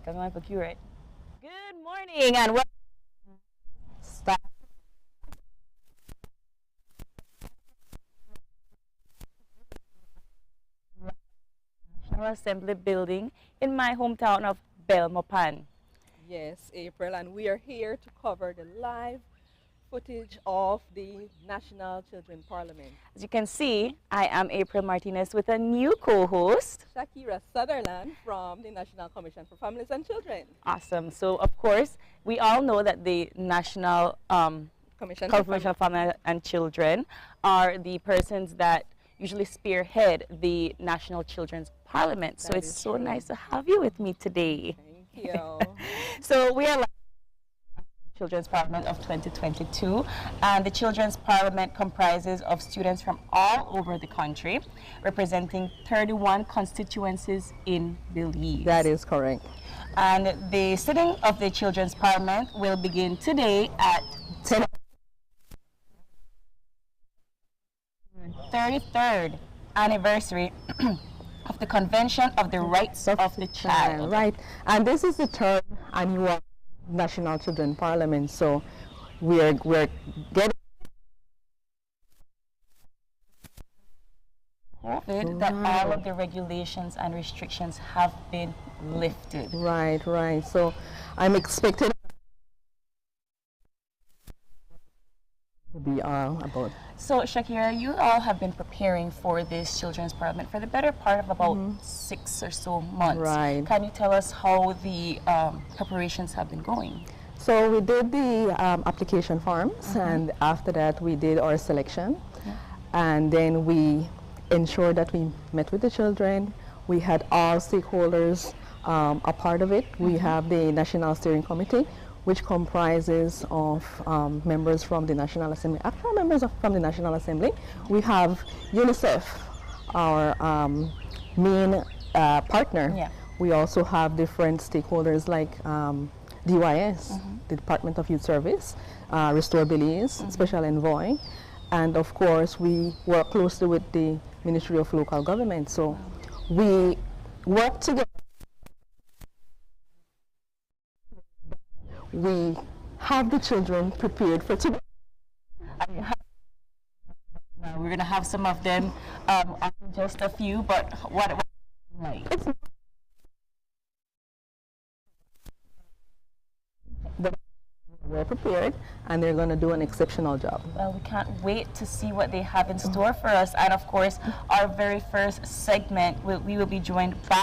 I'm going to procure it. Good morning and welcome. Start. National Assembly building in my hometown of Belmopan. Yes, April, and we are here to cover the live footage of the National Children Parliament. As you can see, I am April Martinez with a new co-host. Shakira Sutherland from the National Commission for Families and Children. Awesome. So, of course, we all know that the National Commission for Family and Children are the persons that usually spearhead the National Children's Parliament. So it's so nice to have you with me today. Thank you. So we are Children's Parliament of 2022, and the Children's Parliament comprises of students from all over the country, representing 31 constituencies in Belize. That is correct. And the sitting of the Children's Parliament will begin today at 10. 33rd anniversary of the Convention of the Rights of the Child. Right, and this is the third annual National Children Parliament, so we're getting that all of the regulations and restrictions have been lifted. Right. So I'm expecting to be about. So Shakira, you all have been preparing for this Children's Parliament for the better part of about 6 or so months. Right. Can you tell us how the preparations have been going? So we did the application forms, and after that we did our selection, and then we ensured that we met with the children. We had all stakeholders a part of it. We have the National Steering Committee, which comprises of members from the National Assembly, actual members from the National Assembly. We have UNICEF, our main partner. Yeah. We also have different stakeholders like DYS, the Department of Youth Service, Restore Belize, Special Envoy, and of course we work closely with the Ministry of Local Government. So we work together. We have the children prepared for today. Now we're going to have some of them, just a few, but what like? They're prepared and they're going to do an exceptional job. Well, we can't wait to see what they have in store for us. And of course, our very first segment, we will be joined by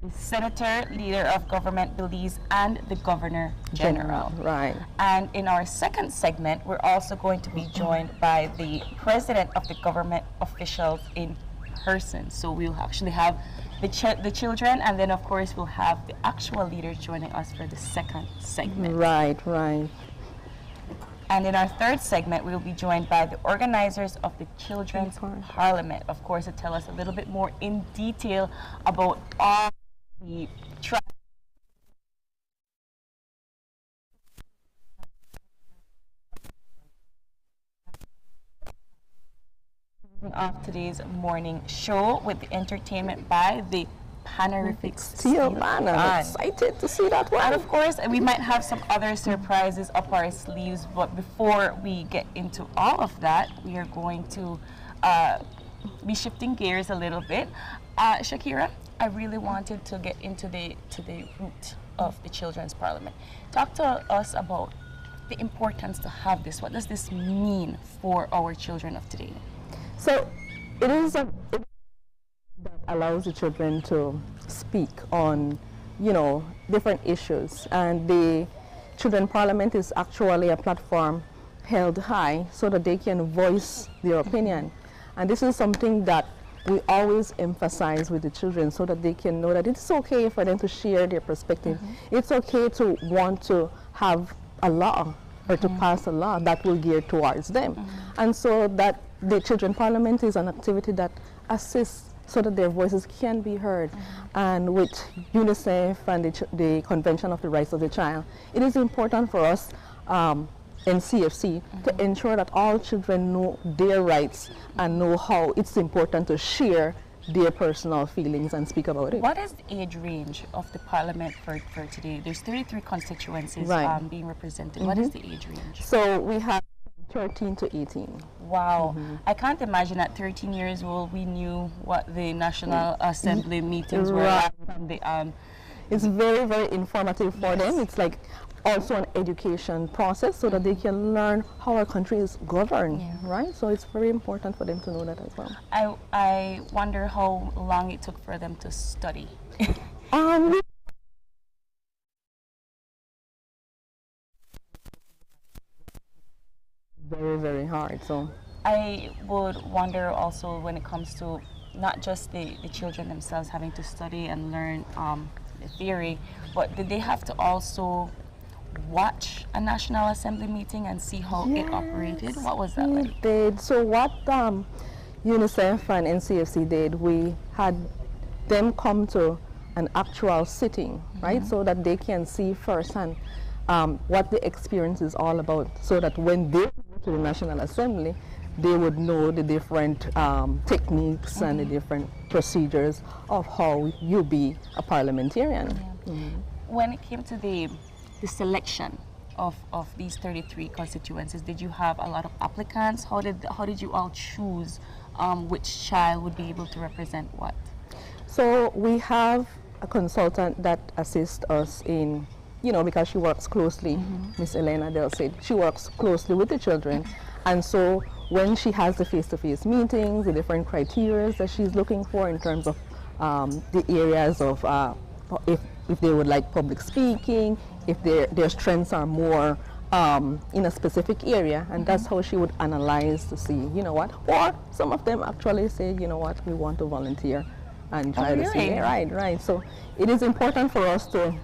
the Senator, Leader of Government Belize, and the Governor General. Right. And in our second segment, we're also going to be joined by the President of the government officials in person. So we'll actually have the children, and then of course we'll have the actual leaders joining us for the second segment. Right. And in our third segment, we'll be joined by the organizers of the Children's Parliament, of course, to tell us a little bit more in detail about all the of today's morning show with the entertainment by the Panarific Steel Band. I'm excited to see that one. And of course, we might have some other surprises up our sleeves, but before we get into all of that, we are going to be shifting gears a little bit. Shakira, I really wanted to get into the root of the Children's Parliament. Talk to us about the importance to have this. What does this mean for our children of today? So it is that allows the children to speak on, different issues, and the Children Parliament is actually a platform held high so that they can voice their opinion. And this is something that we always emphasize with the children so that they can know that it's okay for them to share their perspective. It's okay to want to have a law or to pass a law that will gear towards them. And so that the Children Parliament is an activity that assists so that their voices can be heard. And with UNICEF and the Convention of the Rights of the Child, it is important for us NCFC to ensure that all children know their rights and know how it's important to share their personal feelings and speak about it. What is the age range of the parliament for today? There's 33 constituencies Right. being represented. What is the age range? So we have 13 to 18. Wow. I can't imagine at 13 years old we knew what the National Assembly meetings were Right. like from the It's very, very informative for them. It's like also an education process so that they can learn how our country is governed, right? So it's very important for them to know that as well. I wonder how long it took for them to study. Um, very, very hard. So I would wonder also when it comes to not just the children themselves having to study and learn the theory, but did they have to also watch a National Assembly meeting and see how it operated? What was that like? did. So what UNICEF and NCFC did, we had them come to an actual sitting, right? So that they can see firsthand what the experience is all about, so that when they go to the National Assembly, they would know the different techniques and the different procedures of how you be a parliamentarian. When it came to the selection of these 33 constituencies, did you have a lot of applicants? How did you all choose which child would be able to represent what? So we have a consultant that assists us in, because she works closely, Miss Elena Del Cid, she works closely with the children. And so when she has the face-to-face meetings, the different criteria that she's looking for in terms of the areas of if they would like public speaking, if their strengths are more in a specific area, and that's how she would analyze to see, or some of them actually say, we want to volunteer and try to see. Right. So it is important for us to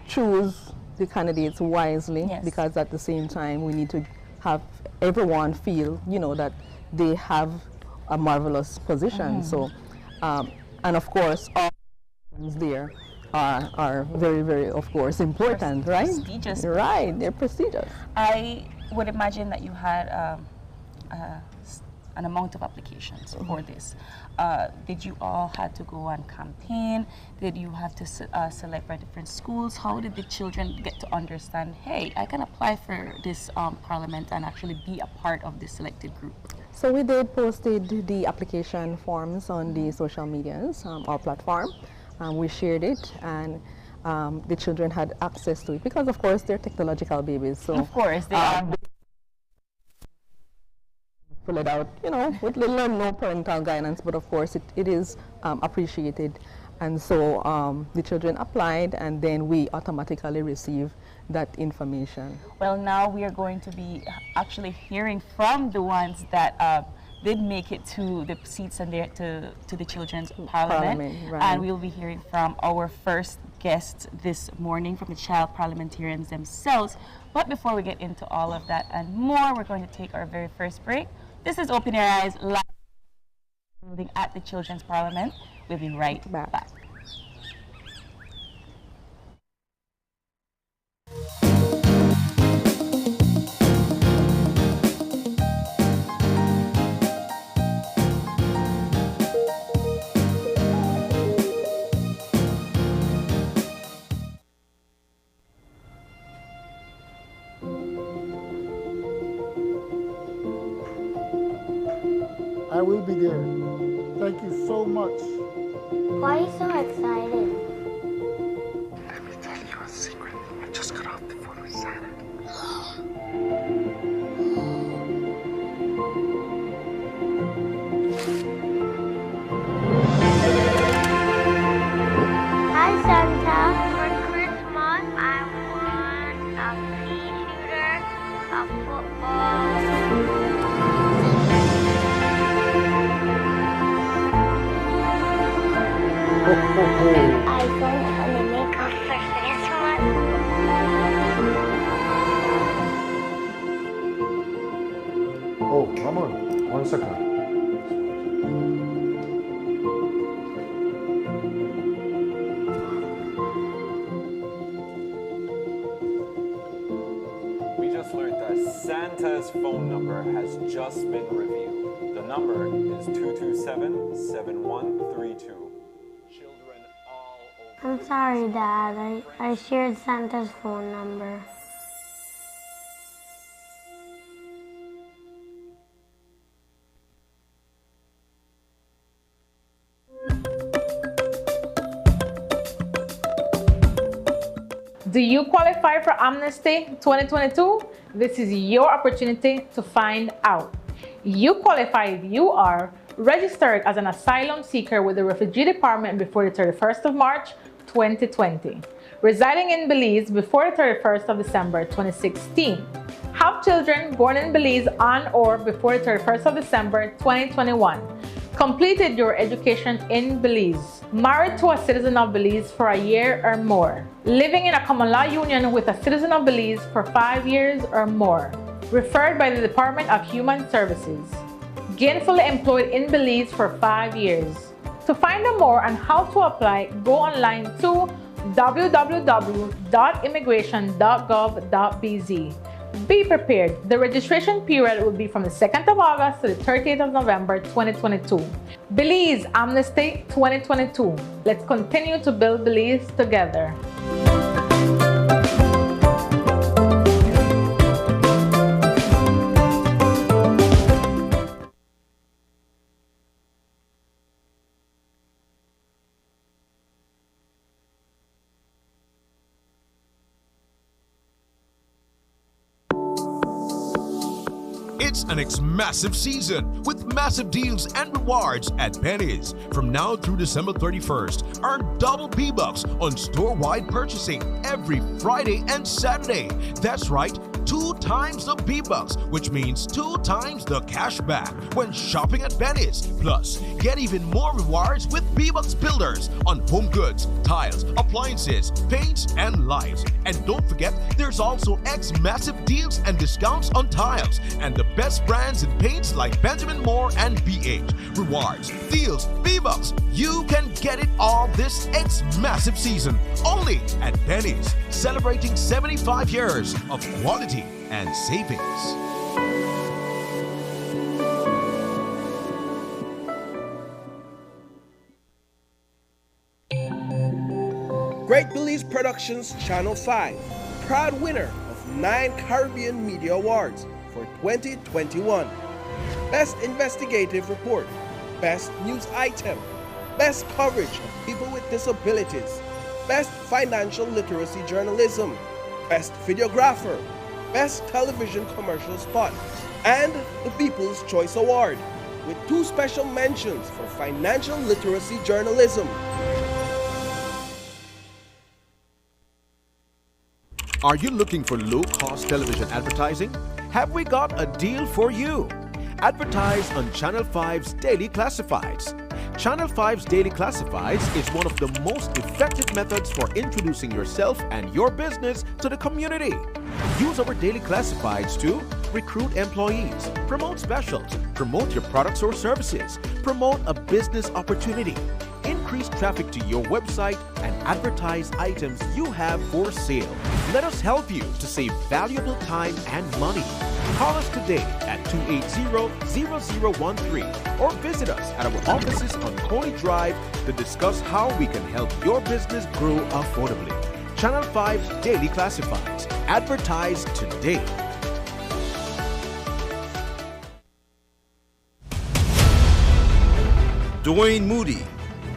choose the candidates wisely, because at the same time we need to have everyone feel, that they have a marvelous position. So, and of course, all there are very, very, of course, important, right? Prestigious. Right, they're prestigious. I would imagine that you had an amount of applications for this. Did you all had to go on campaign? Did you have to select by different schools? How did the children get to understand, hey, I can apply for this parliament and actually be a part of this selected group? So we did posted the application forms on the social medias, our platform. We shared it, and the children had access to it because, of course, they're technological babies. So of course, they are. Fill it out, with little or no parental guidance, but of course it is appreciated. And so the children applied, and then we automatically receive that information. Well, now we are going to be actually hearing from the ones that did make it to the seats and there to the children's parliament. Right. And we'll be hearing from our first guest this morning, from the child parliamentarians themselves. But before we get into all of that and more, we're going to take our very first break. This is Open Your Eyes live at the Children's Parliament. We'll be right back. I will be there. Thank you so much. Why are you so excited? Let me tell you a secret. I just got off the phone with Santa. Hi, Santa. For Christmas, I want a pea shooter, a football. iPhone and a makeup for Christmas. Oh, come on. 1 second. We just learned that Santa's phone number has just been revealed. The number is 227-7132. Children all over. I'm sorry, Dad. I shared Santa's phone number. Do you qualify for Amnesty 2022? This is your opportunity to find out. You qualify if you are registered as an asylum seeker with the Refugee Department before the 31st of March 2020, residing in Belize before the 31st of December 2016, have children born in Belize on or before the 31st of December 2021, completed your education in Belize, married to a citizen of Belize for a year or more, living in a common law union with a citizen of Belize for 5 years or more, referred by the Department of Human Services, gainfully employed in Belize for 5 years. To find out more on how to apply, go online to www.immigration.gov.bz. Be prepared. The registration period will be from the 2nd of August to the 30th of November 2022. Belize Amnesty 2022. Let's continue to build Belize together. It's an massive season with massive deals and rewards at Penny's. From now through December 31st, earn double B-Bucks on store-wide purchasing every Friday and Saturday. That's right, 2 times the B-Bucks, which means 2 times the cash back when shopping at Penny's. Plus, get even more rewards with B-Bucks Builders on home goods, tiles, appliances, paints, and lights. And don't forget, there's also massive deals and discounts on tiles and the best brands in paints like Benjamin Moore and BH. Rewards, deals, B-Bucks. You can get it all this massive season only at Penny's, celebrating 75 years of quality and savings. Great Belize Productions Channel 5, proud winner of 9 Caribbean Media Awards for 2021. Best Investigative Report, Best News Item, Best Coverage of People with Disabilities, Best Financial Literacy Journalism, Best Videographer, Best Television Commercial Spot, and the People's Choice Award, with 2 special mentions for Financial Literacy Journalism. Are you looking for low-cost television advertising? Have we got a deal for you? Advertise on Channel 5's Daily Classifieds. Channel 5's Daily Classifieds is one of the most effective methods for introducing yourself and your business to the community. Use our Daily Classifieds to recruit employees, promote specials, promote your products or services, promote a business opportunity, increase traffic to your website, and advertise items you have for sale. Let us help you to save valuable time and money. Call us today at 280-0013 or visit us at our offices on Coney Drive to discuss how we can help your business grow affordably. Channel 5 Daily Classifieds. Advertise today. Dwayne Moody,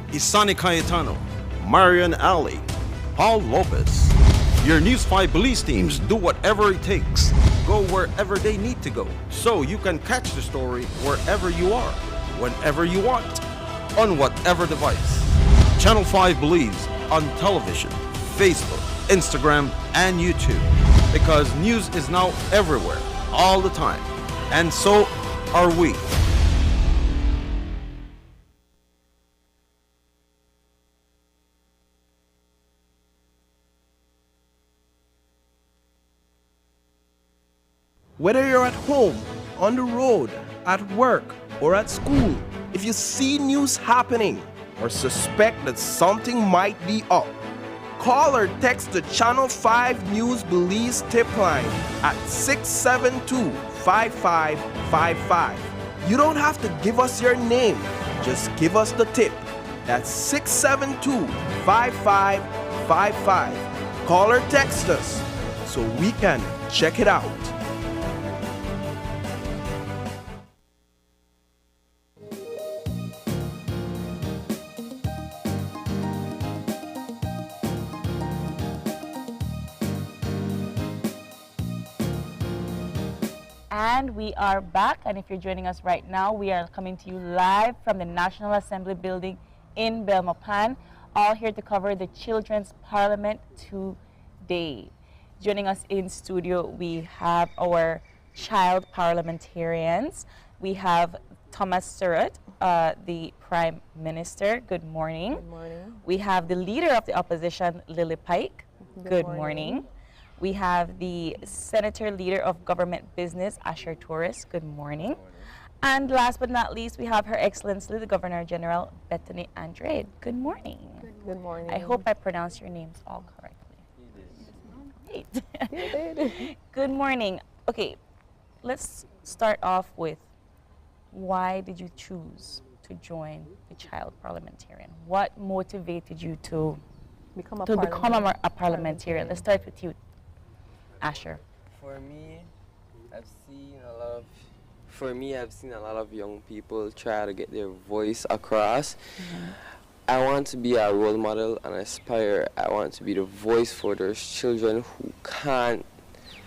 Isani Cayetano, Marian Ali, Paul Lopez. Your News 5 Belize teams do whatever it takes. Go wherever they need to go, so you can catch the story wherever you are, whenever you want, on whatever device. Channel 5 Belize on television, Facebook, Instagram, and YouTube. Because news is now everywhere, all the time. And so are we. Whether you're at home, on the road, at work, or at school, if you see news happening or suspect that something might be up, Call or text the Channel 5 News Belize tip line at 672-5555. You don't have to give us your name, just give us the tip. That's 672-5555. Call or text us so we can check it out. And we are back, and if you're joining us right now, we are coming to you live from the National Assembly building in Belmopan, all here to cover the Children's Parliament today. Joining us in studio, we have our child parliamentarians. We have Thomas Surratt, the Prime Minister. Good morning. Good morning. We have the Leader of the Opposition, Lily Pike. Good morning. We have the Senator Leader of Government Business, Asher Torres. Good morning. And last but not least, we have Her Excellency, the Governor General, Bethany Andrade. Good morning. Good morning. I hope I pronounced your names all correctly. Great. Good morning. Okay, let's start off with, why did you choose to join the child parliamentarian? What motivated you to become a parliamentarian? Let's start with you, Asher. For me, I've seen a lot of young people try to get their voice across. I want to be a role model and aspire. I want to be the voice for those children who can't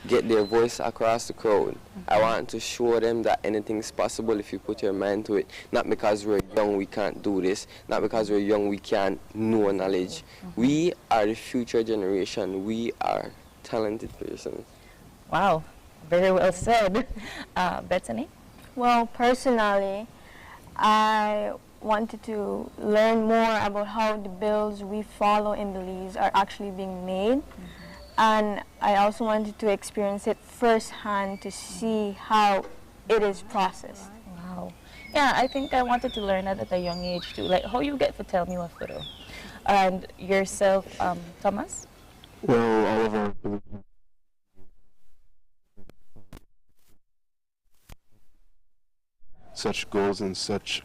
get their voice across the crowd. I want to show them that anything's possible if you put your mind to it. Not because we're young we can't do this. Not because we're young we can't know knowledge. We are the future generation. We are talented persons. Wow, very well said. Bethany? Well, personally, I wanted to learn more about how the bills we follow in Belize are actually being made. And I also wanted to experience it firsthand to see how it is processed. Wow. Yeah, I think I wanted to learn that at a young age too. Like, how you get to tell me what to do. And yourself, Thomas? Well, all of our such goals and such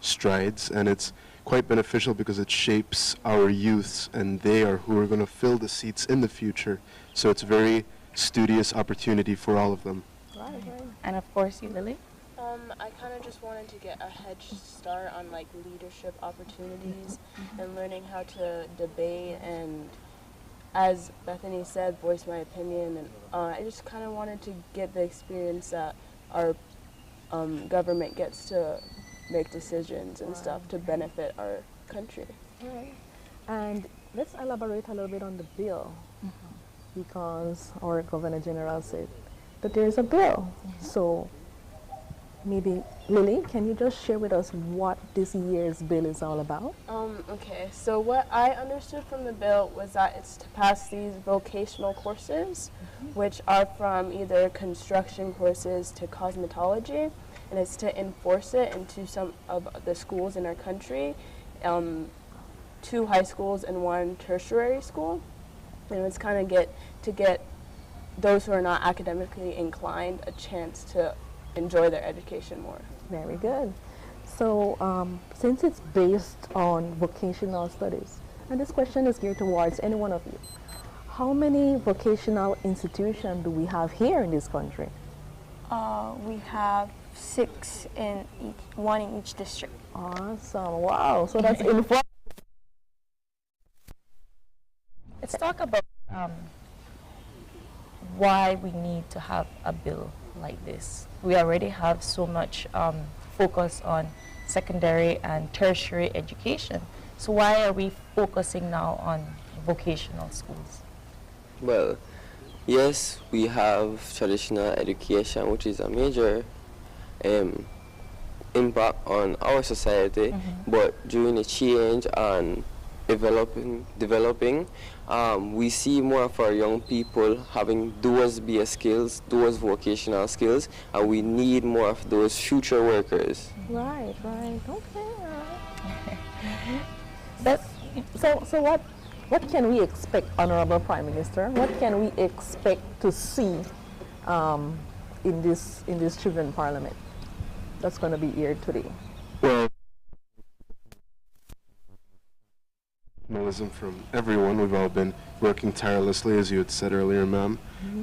strides, and it's quite beneficial because it shapes our youths, and they are who are going to fill the seats in the future. So it's a very studious opportunity for all of them. Right. And of course, you, Lily? I kind of just wanted to get a head start on like leadership opportunities and learning how to debate and, as Bethany said, voice my opinion. And I just kind of wanted to get the experience that our government gets to make decisions and stuff to benefit our country. Right. And let's elaborate a little bit on the bill, because our Governor General said that there is a bill. So maybe, Lily, can you just share with us what this year's bill is all about? Okay, so what I understood from the bill was that it's to pass these vocational courses, which are from either construction courses to cosmetology, and it's to enforce it into some of the schools in our country, 2 high schools and 1 tertiary school. And it's kind of to get those who are not academically inclined a chance to enjoy their education more. Very good. So since it's based on vocational studies, and this question is geared towards any one of you, how many vocational institutions do we have here in this country? We have 6 in each, 1 in each district. Awesome. Wow. So that's informative. Let's talk about why we need to have a bill like this. We already have so much focus on secondary and tertiary education. So why are we focusing now on vocational schools? Well, yes, we have traditional education, which is a major impact on our society, but during the change and developing, we see more of our young people having those BS skills, those vocational skills, and we need more of those future workers. Right, right, okay. But so what what can we expect, Honorable Prime Minister? What can we expect to see in this Children Parliament that's going to be here today? Well, from everyone. We've all been working tirelessly, as you had said earlier, ma'am.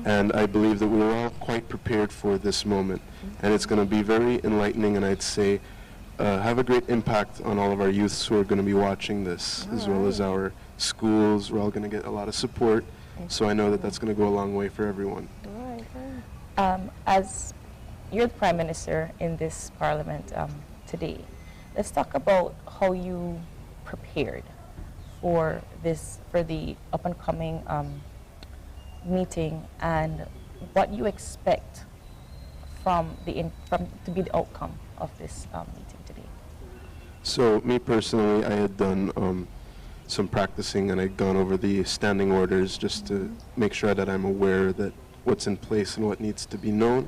And I believe that we're all quite prepared for this moment. And it's going to be very enlightening, and I'd say have a great impact on all of our youths who are going to be watching this, as well as our schools. We're all going to get a lot of support. So I know that that's going to go a long way for everyone. As you're the Prime Minister in this Parliament today, let's talk about how you prepared for the up and coming meeting, and what you expect from to be the outcome of this meeting today. So me personally, I had done some practicing, and I'd gone over the standing orders just to make sure that I'm aware that what's in place and what needs to be known,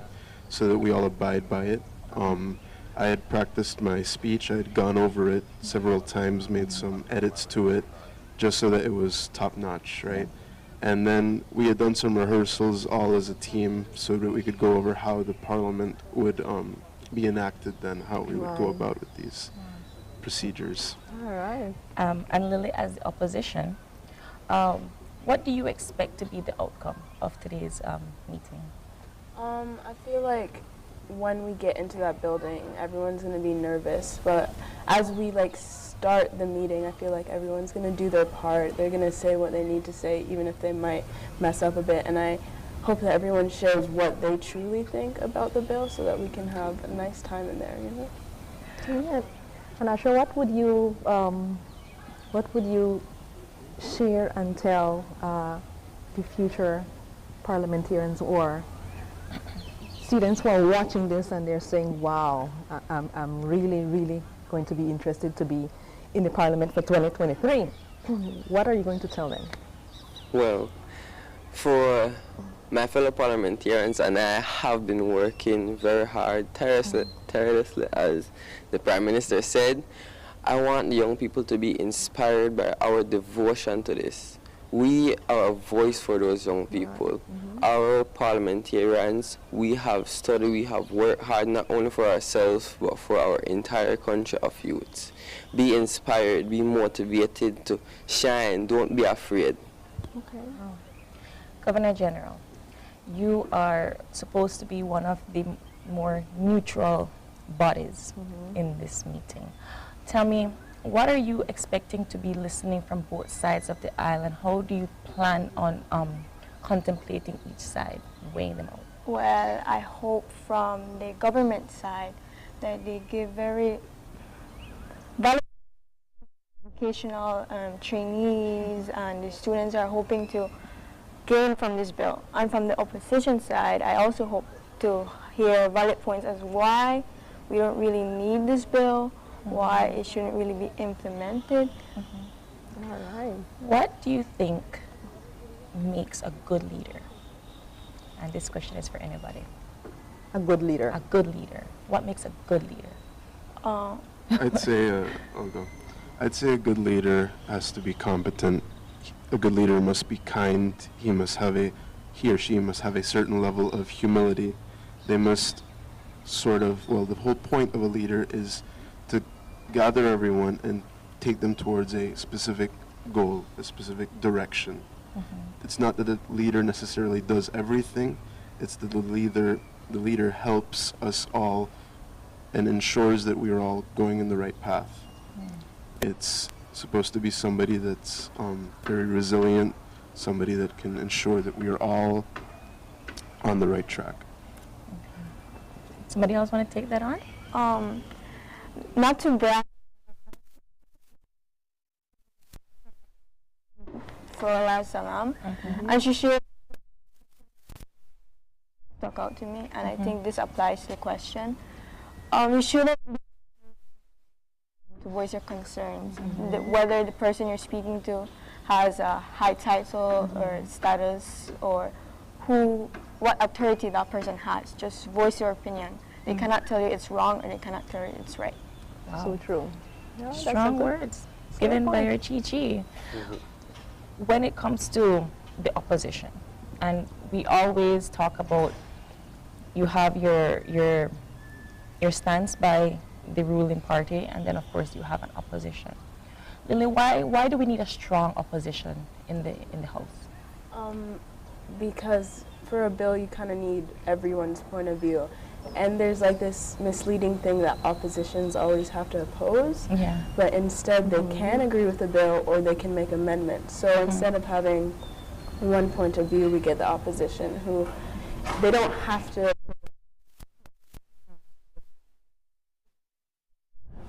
so that we all abide by it. I had practiced my speech. I had gone over it several times, made some edits to it, just so that it was top-notch, right? And then we had done some rehearsals all as a team so that we could go over how the Parliament would be enacted, then how we would go about with these procedures. All right. And Lily, as the opposition, what do you expect to be the outcome of today's meeting? I feel like when we get into that building, everyone's going to be nervous, but as we start the meeting, I feel like everyone's going to do their part. They're going to say what they need to say, even if they might mess up a bit, and I hope that everyone shares what they truly think about the bill so that we can have a nice time in there, you know? Yeah. Anasha, what would you share and tell the future parliamentarians or students who are watching this and they're saying, wow, I'm really, really going to be interested to be in the Parliament for 2023. What are you going to tell them? Well, for my fellow parliamentarians, and I have been working very hard, tirelessly, as the Prime Minister said, I want the young people to be inspired by our devotion to this. We are a voice for those young people. Our parliamentarians, we have studied, we have worked hard not only for ourselves, but for our entire country of youths. Be inspired, be motivated to shine, don't be afraid. Okay. Governor General, you are supposed to be one of the more neutral bodies in this meeting. Tell me, what are you expecting to be listening from both sides of the aisle, and how do you plan on contemplating each side, weighing them out? Well, I hope from the government side that they give very valuable vocational trainees, and the students are hoping to gain from this bill. And from the opposition side, I also hope to hear valid points as why we don't really need this bill, why it shouldn't really be implemented. All right. What do you think makes a good leader? And this question is for anybody. A good leader. A good leader. What makes a good leader? I'd say, I'll go. I'd say a good leader has to be competent. A good leader must be kind. He or she must have a certain level of humility. They must the whole point of a leader is to gather everyone and take them towards a specific goal, a specific direction. It's not that the leader necessarily does everything, it's that the leader helps us all and ensures that we are all going in the right path. It's supposed to be somebody that's very resilient, somebody that can ensure that we are all on the right track. Somebody else want to take that on? Not to brag for Allah Salam, and she should talk out to me, and I think this applies to the question. You shouldn't to voice your concerns, whether the person you're speaking to has a high title or status, or what authority that person has. Just voice your opinion. They cannot tell you it's wrong, or they cannot tell you it's right. So true. Strong words given by your Chi-Chi. when it comes to the opposition, and we always talk about you have your stance by the ruling party, and then of course you have an opposition. Lily, why do we need a strong opposition in the House? Because for a bill you kind of need everyone's point of view, and there's like this misleading thing that oppositions always have to oppose. Yeah. But instead they can agree with the bill or they can make amendments. So instead of having one point of view, we get the opposition who they don't have to,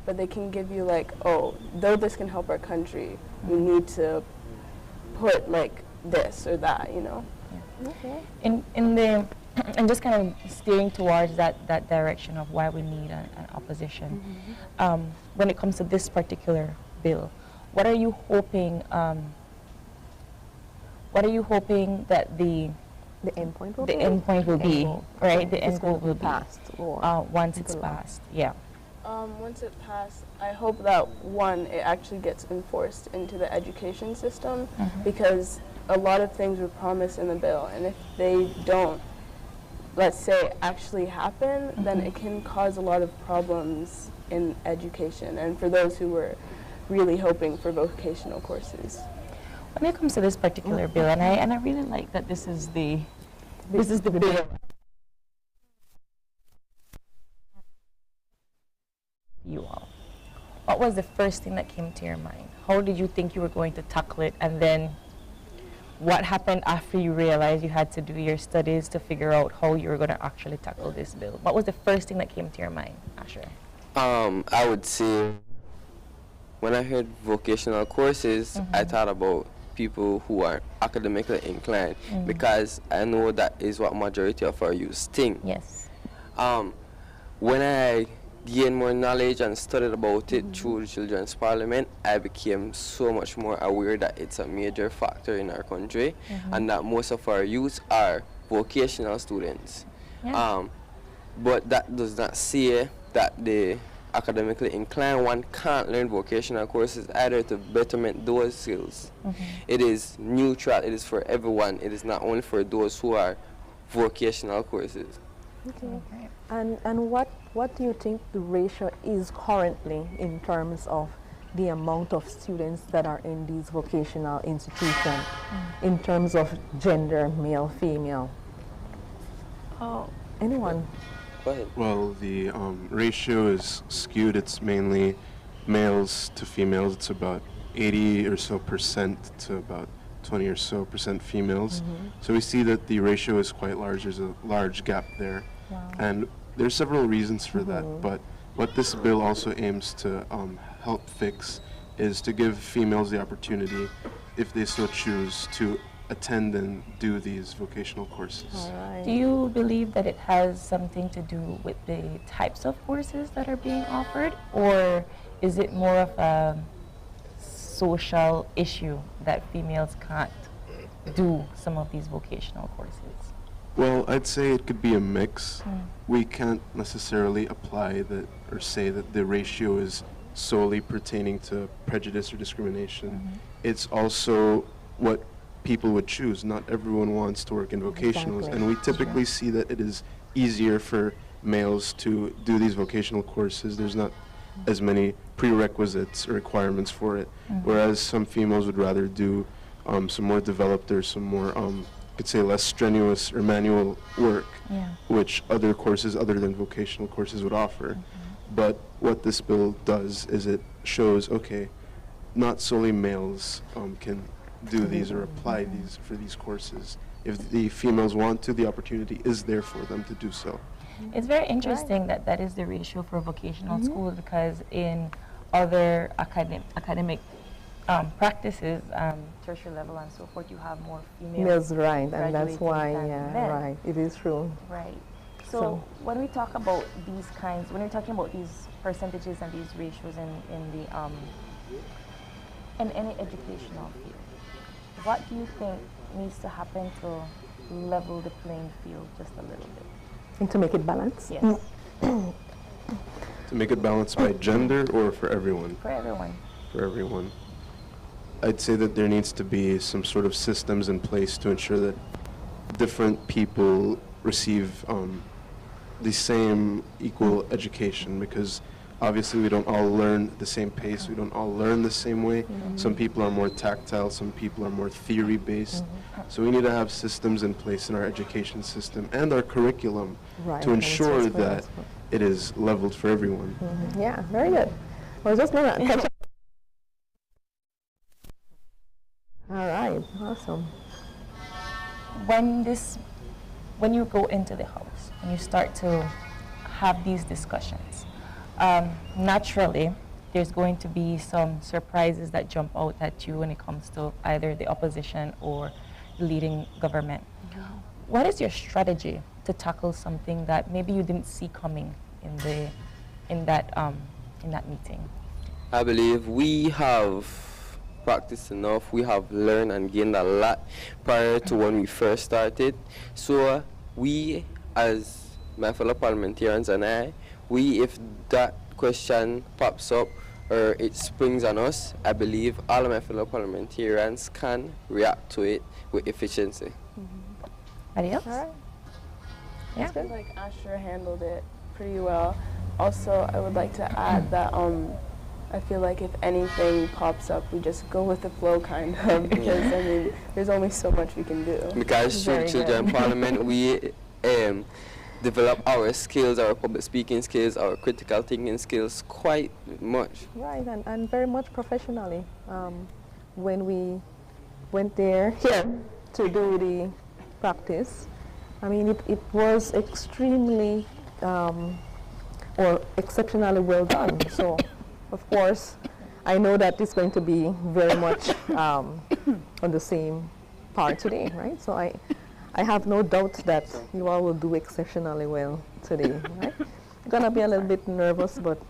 but they can give you like, oh, though this can help our country, we need to put like this or that, you know. Okay. And just kind of steering towards that direction of why we need an opposition. When it comes to this particular bill, what are you hoping? What are you hoping that the end point will be? Right, the end goal will be passed once it's passed. Yeah. Once it passed, I hope that one, it actually gets enforced into the education system, because a lot of things were promised in the bill, and if they don't, let's say, actually happen, then it can cause a lot of problems in education and for those who were really hoping for vocational courses. When it comes to this particular bill, and I really like that this is the bill. You all, what was the first thing that came to your mind? How did you think you were going to tackle it, and then what happened after you realized you had to do your studies to figure out how you were going to actually tackle this bill? What was the first thing that came to your mind, Asher? I would say when I heard vocational courses, I thought about people who are academically inclined, because I know that is what majority of our youth think. Yes. When I gained more knowledge and studied about it through the Children's Parliament, I became so much more aware that it's a major factor in our country, and that most of our youth are vocational students. Yeah. But that does not say that the academically inclined one can't learn vocational courses either to betterment those skills. It is neutral, it is for everyone, it is not only for those who are vocational courses. Okay. And what do you think the ratio is currently in terms of the amount of students that are in these vocational institutions in terms of gender, male, female? Oh, anyone? Go ahead. Well, the ratio is skewed. It's mainly males to females. It's about 80 or so percent to about 20 or so percent females. So we see that the ratio is quite large. There's a large gap there. Wow. And there's several reasons for that, but what this bill also aims to help fix is to give females the opportunity, if they so choose, to attend and do these vocational courses. Do you believe that it has something to do with the types of courses that are being offered, or is it more of a social issue that females can't do some of these vocational courses? Well, I'd say it could be a mix. We can't necessarily apply that or say that the ratio is solely pertaining to prejudice or discrimination. It's also what people would choose. Not everyone wants to work in vocationals, and we typically see that it is easier for males to do these vocational courses. There's not as many prerequisites or requirements for it, whereas some females would rather do some more developed or some more could say less strenuous or manual work, which other courses other than vocational courses would offer. But what this bill does is it shows, okay, not solely males can do these or apply these for these courses. If the females want to, the opportunity is there for them to do so. It's very interesting that that is the ratio for vocational schools, because in other academic practices, tertiary level and so forth, you have more females. Yes, right, and that's why, right, it is true. Right. So when we talk about these kinds, when we're talking about these percentages and these ratios in any educational field, what do you think needs to happen to level the playing field just a little bit? And to make it balanced? Yes. To make it balanced by gender or for everyone? For everyone. For everyone. I'd say that there needs to be some sort of systems in place to ensure that different people receive the same equal education, because obviously we don't all learn the same pace, we don't all learn the same way. Some people are more tactile, some people are more theory-based. So we need to have systems in place in our education system and our curriculum to ensure that it is leveled for everyone. Yeah, very good. I was just going to touch. All right, awesome. When you go into the house and you start to have these discussions, naturally there's going to be some surprises that jump out at you when it comes to either the opposition or the leading government. What is your strategy to tackle something that maybe you didn't see coming in that meeting? I believe we have practiced enough, we have learned and gained a lot prior to when we first started. So we, as my fellow parliamentarians and if that question pops up or it springs on us, I believe all of my fellow parliamentarians can react to it with efficiency. Anybody else? All right. Yeah. I feel like Asher handled it pretty well. Also, I would like to add that I feel like if anything pops up, we just go with the flow, kind of, because I mean, there's only so much we can do. Because through Children Parliament, we develop our skills, our public speaking skills, our critical thinking skills quite much. Right, and very much professionally. When we went here to do the practice, I mean, it was extremely or exceptionally well done. So, of course, I know that it's going to be very much on the same par today, right? So I have no doubt that you all will do exceptionally well today, right? You're gonna be a little bit nervous, but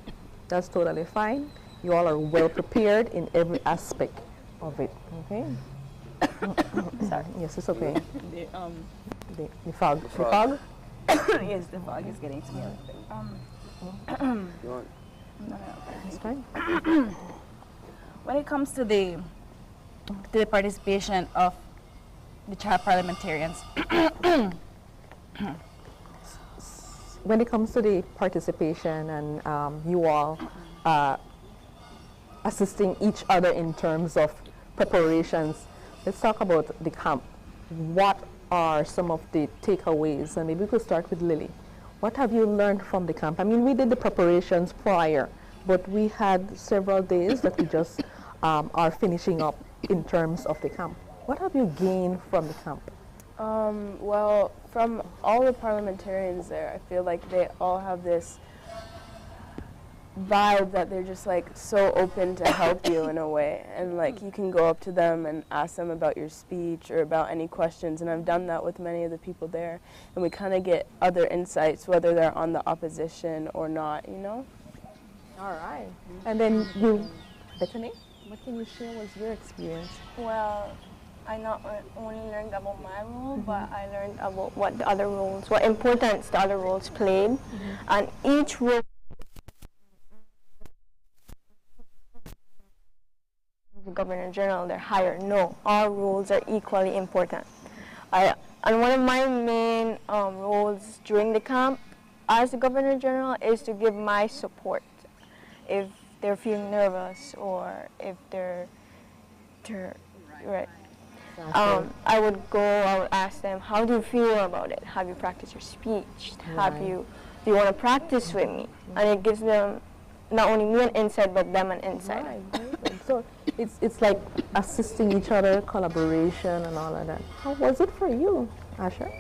that's totally fine. You all are well prepared in every aspect of it, okay? Sorry, yes, it's okay. The fog. The fog? Yes, the fog is getting to me. It's fine. When it comes to the participation of the child parliamentarians, when it comes to the participation and you all assisting each other in terms of preparations, let's talk about the camp. What are some of the takeaways? And maybe we could start with Lily. What have you learned from the camp? I mean, we did the preparations prior, but we had several days that we just are finishing up in terms of the camp. What have you gained from the camp? Well, from all the parliamentarians there, I feel like they all have this vibe that they're just like so open to help you in a way, and like you can go up to them and ask them about your speech or about any questions, and I've done that with many of the people there, and we kind of get other insights whether they're on the opposition or not, you know? All right. And then you, Bethany, what can you share was your experience? Well, I not only learned about my role, but I learned about what the other roles, what importance the other roles played, and each role the Governor General, they're higher. No, all roles are equally important. And one of my main roles during the camp as the Governor General is to give my support if they're feeling nervous or if they're right. I would ask them, how do you feel about it? Have you practiced your speech? Do you want to practice with me? And it gives them not only me an insight, but them an insight. Right. So it's like assisting each other, collaboration and all of that. How was it for you, Asher?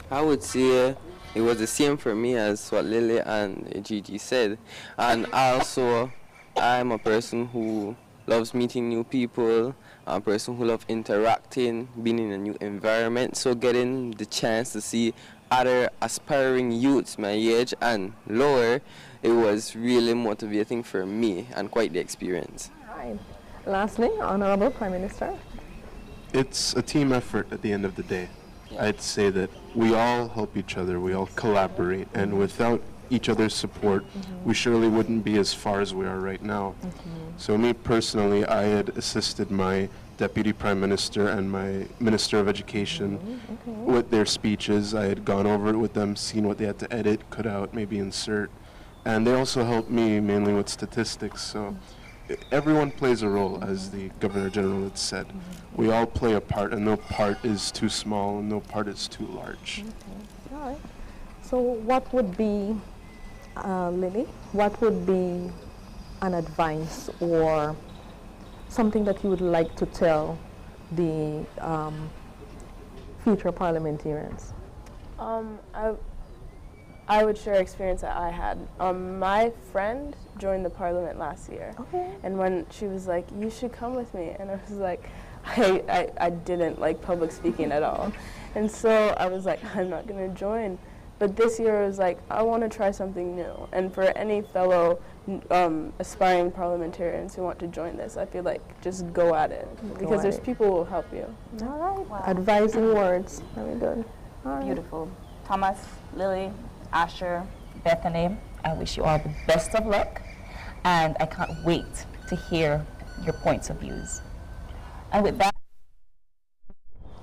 I would say it was the same for me as what Lily and Gigi said. And also, I'm a person who loves meeting new people, a person who loves interacting, being in a new environment. So getting the chance to see other aspiring youths my age and lower, it was really motivating for me and quite the experience. All right. Lastly, Honorable Prime Minister. It's a team effort at the end of the day. I'd say that we all help each other, we all collaborate, and without each other's support, we surely wouldn't be as far as we are right now. So me personally, I had assisted my Deputy Prime Minister and my Minister of Education with their speeches. I had gone over it with them, seen what they had to edit, cut out, maybe insert. And they also helped me mainly with statistics. So everyone plays a role, as the Governor General had said. We all play a part, and no part is too small and no part is too large. All right. So what would be, Lily, what would be an advice or something that you would like to tell the future parliamentarians? I would share experience that I had. My friend joined the parliament last year. Okay. And when she was like, you should come with me, and I was like, I didn't like public speaking at all. And so I was like, I'm not going to join. But this year I was like, I want to try something new. And for any fellow aspiring parliamentarians who want to join this, I feel like just go at it. Because there's people who will help you. All right. Wow. Advising words. Very good. All right. Beautiful. Thomas, Lily, Asher, Bethany, I wish you all the best of luck. And I can't wait to hear your points of views. And with that,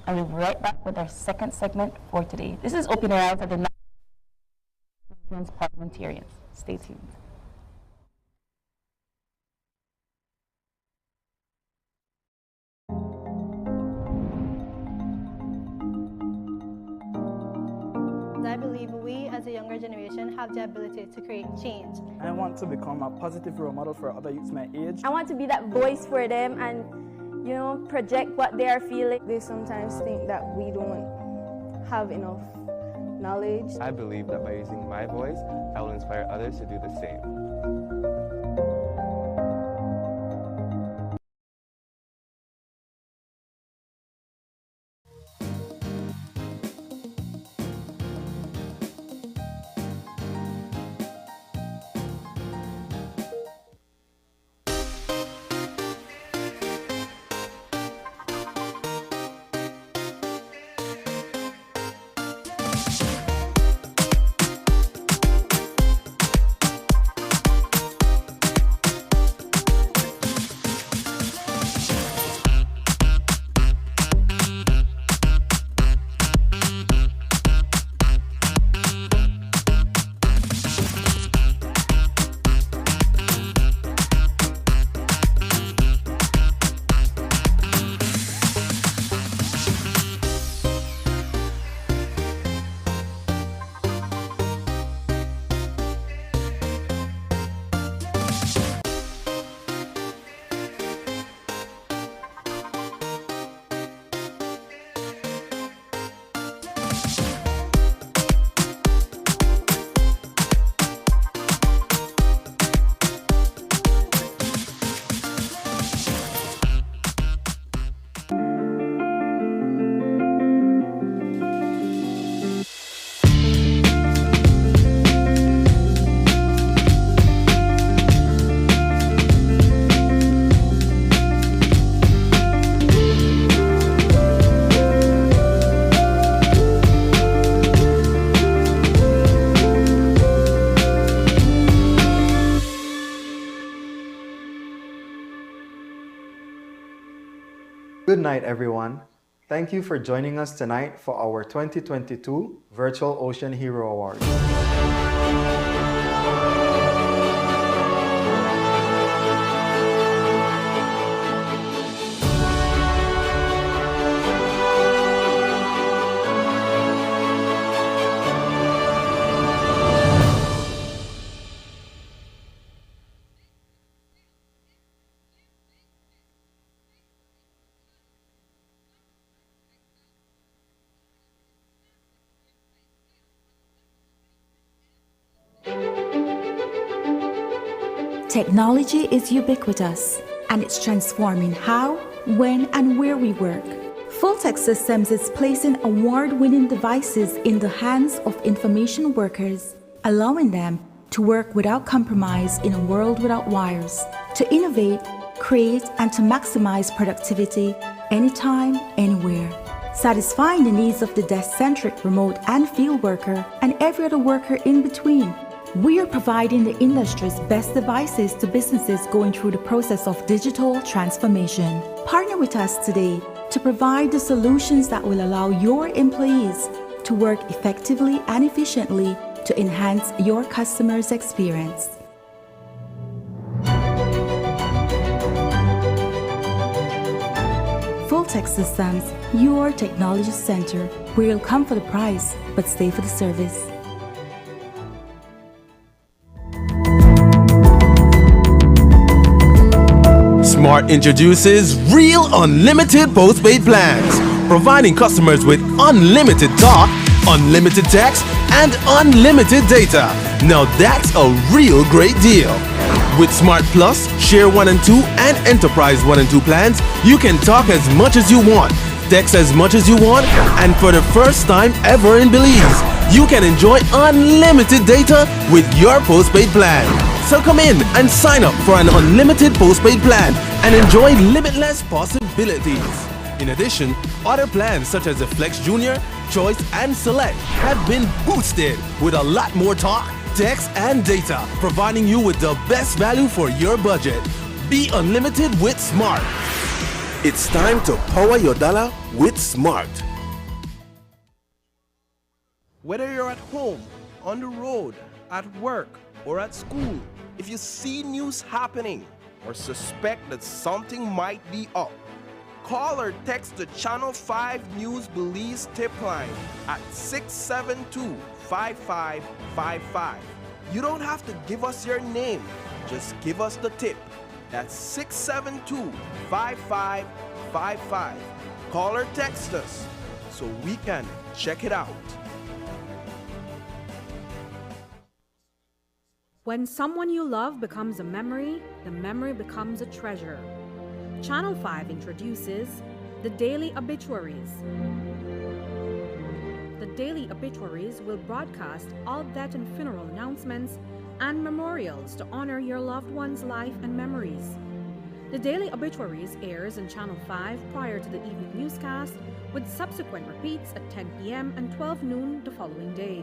I'll be right back with our second segment for today. This is Open Your Eyes at the Parliamentarians. Stay tuned. I believe we as a younger generation have the ability to create change. I want to become a positive role model for other youths my age. I want to be that voice for them and, you know, project what they are feeling. They sometimes think that we don't have enough knowledge. I believe that by using my voice, I will inspire others to do the same. Good night, everyone. Thank you for joining us tonight for our 2022 Virtual Ocean Hero Awards. Technology is ubiquitous, and it's transforming how, when, and where we work. Fulltech Systems is placing award-winning devices in the hands of information workers, allowing them to work without compromise in a world without wires, to innovate, create, and to maximize productivity anytime, anywhere, satisfying the needs of the desk-centric remote and field worker and every other worker in between. We are providing the industry's best devices to businesses going through the process of digital transformation. Partner with us today to provide the solutions that will allow your employees to work effectively and efficiently to enhance your customers' experience. Fulltech Systems, your technology center, where you'll come for the price, but stay for the service. Smart introduces Real Unlimited Postpaid Plans, providing customers with unlimited talk, unlimited text, and unlimited data. Now that's a real great deal. With Smart Plus, Share 1 and 2, and Enterprise 1 and 2 plans, you can talk as much as you want, text as much as you want, and for the first time ever in Belize, you can enjoy unlimited data with your postpaid plan. So come in and sign up for an unlimited postpaid plan and enjoy limitless possibilities. In addition, other plans such as the Flex Junior, Choice, and Select have been boosted with a lot more talk, text, and data, providing you with the best value for your budget. Be unlimited with Smart. It's time to power your dollar with Smart. Whether you're at home, on the road, at work, or at school, if you see news happening or suspect that something might be up, call or text the Channel 5 News Belize tip line at 672-5555. You don't have to give us your name, just give us the tip. That's 672-5555. Call or text us so we can check it out. When someone you love becomes a memory, the memory becomes a treasure. Channel 5 introduces the Daily Obituaries. The Daily Obituaries will broadcast all death and funeral announcements and memorials to honor your loved one's life and memories. The Daily Obituaries airs on Channel 5 prior to the evening newscast, with subsequent repeats at 10 p.m. and 12 noon the following day.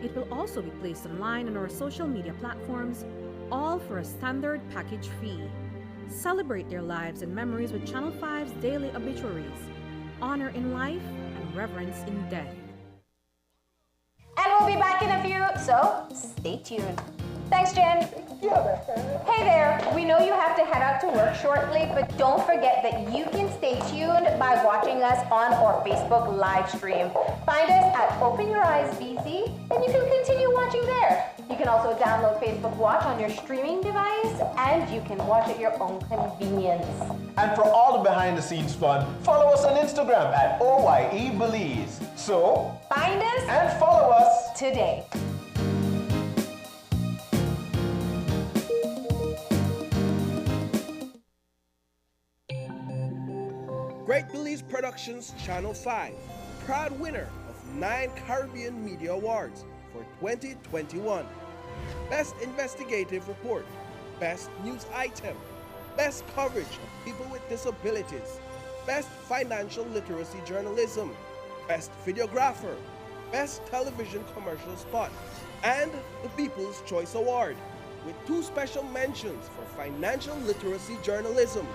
It will also be placed online on our social media platforms, all for a standard package fee. Celebrate their lives and memories with Channel 5's Daily Obituaries. Honor in life and reverence in death. And we'll be back in a few, so stay tuned. Thanks, Jen. Hey there, we know you have to head out to work shortly, but don't forget that you can stay tuned by watching us on our Facebook live stream. Find us at Open Your Eyes BC, and you can continue watching there. You can also download Facebook Watch on your streaming device, and you can watch at your own convenience. And for all the behind-the-scenes fun, follow us on Instagram at OYE Belize. So, find us and follow us today. Great Belize Productions Channel 5, proud winner of 9 Caribbean Media Awards for 2021. Best Investigative Report, Best News Item, Best Coverage of People with Disabilities, Best Financial Literacy Journalism, Best Videographer, Best Television Commercial Spot, and the People's Choice Award, with 2 special mentions for Financial Literacy Journalism.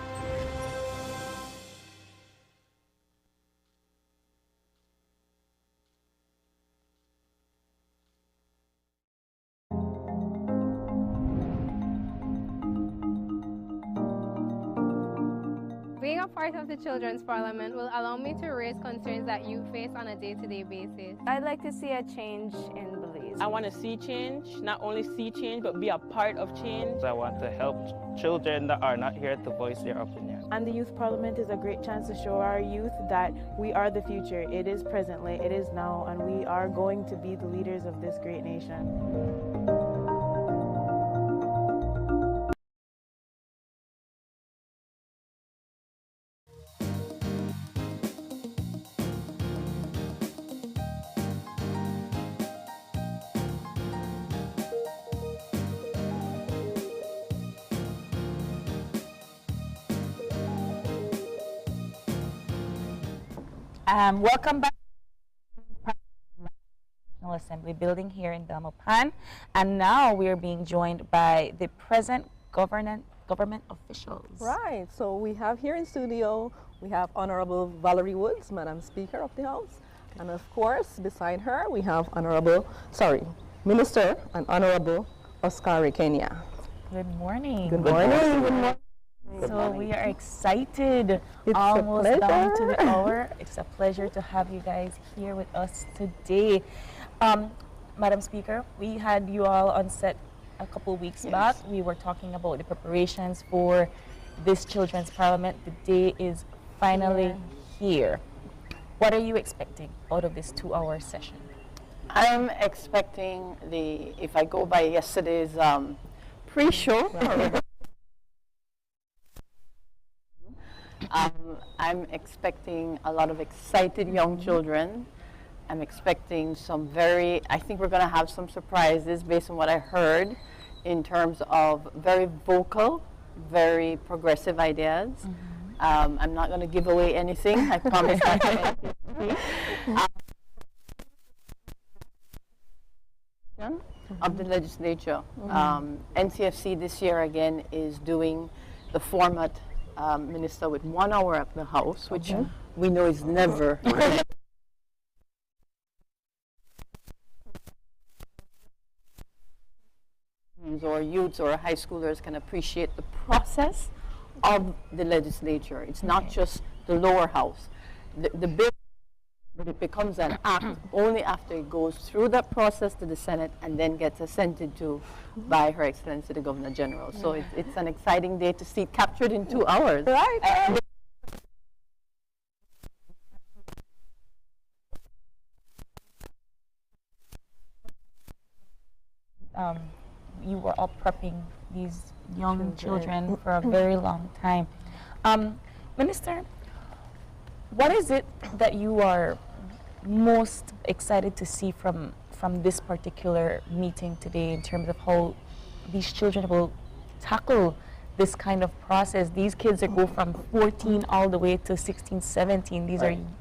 Being a part of the Children's Parliament will allow me to raise concerns that youth face on a day-to-day basis. I'd like to see a change in Belize. I want to see change, not only see change, but be a part of change. I want to help children that are not here to voice their opinion. And the Youth Parliament is a great chance to show our youth that we are the future. It is presently, it is now, and we are going to be the leaders of this great nation. Welcome back. National Assembly building here in Belmopan. And now we are being joined by the present government officials. Right, so we have here in studio, we have Honorable Valerie Woods, Madam Speaker of the House. And of course, beside her, we have Minister and Honorable Oscar Kenya. Good morning. Good morning. Good morning. So we are excited, It's almost a down to pleasure. the hour. It's a pleasure to have you guys here with us today. Madam Speaker, we had you all on set a couple weeks back. We were talking about the preparations for this Children's Parliament. The day is finally here. What are you expecting out of this 2-hour session? I'm expecting if I go by yesterday's pre-show, I'm expecting a lot of excited young children. I'm expecting I think we're going to have some surprises based on what I heard in terms of very vocal, very progressive ideas. I'm not going to give away anything, I promise that. Of the legislature. NCFC this year again is doing the format, Minister, with 1 hour at the House, which we know is never. Or youths or high schoolers can appreciate the process of the legislature. It's not just the lower house. The bill, but it becomes an act only after it goes through that process to the Senate and then gets assented to by Her Excellency the Governor General. So it's an exciting day to see it captured in 2 hours. Right. You were all prepping these young children for a very long time. Minister, what is it that you are most excited to see from this particular meeting today in terms of how these children will tackle this kind of process? These kids that go from 14 all the way to 16, 17.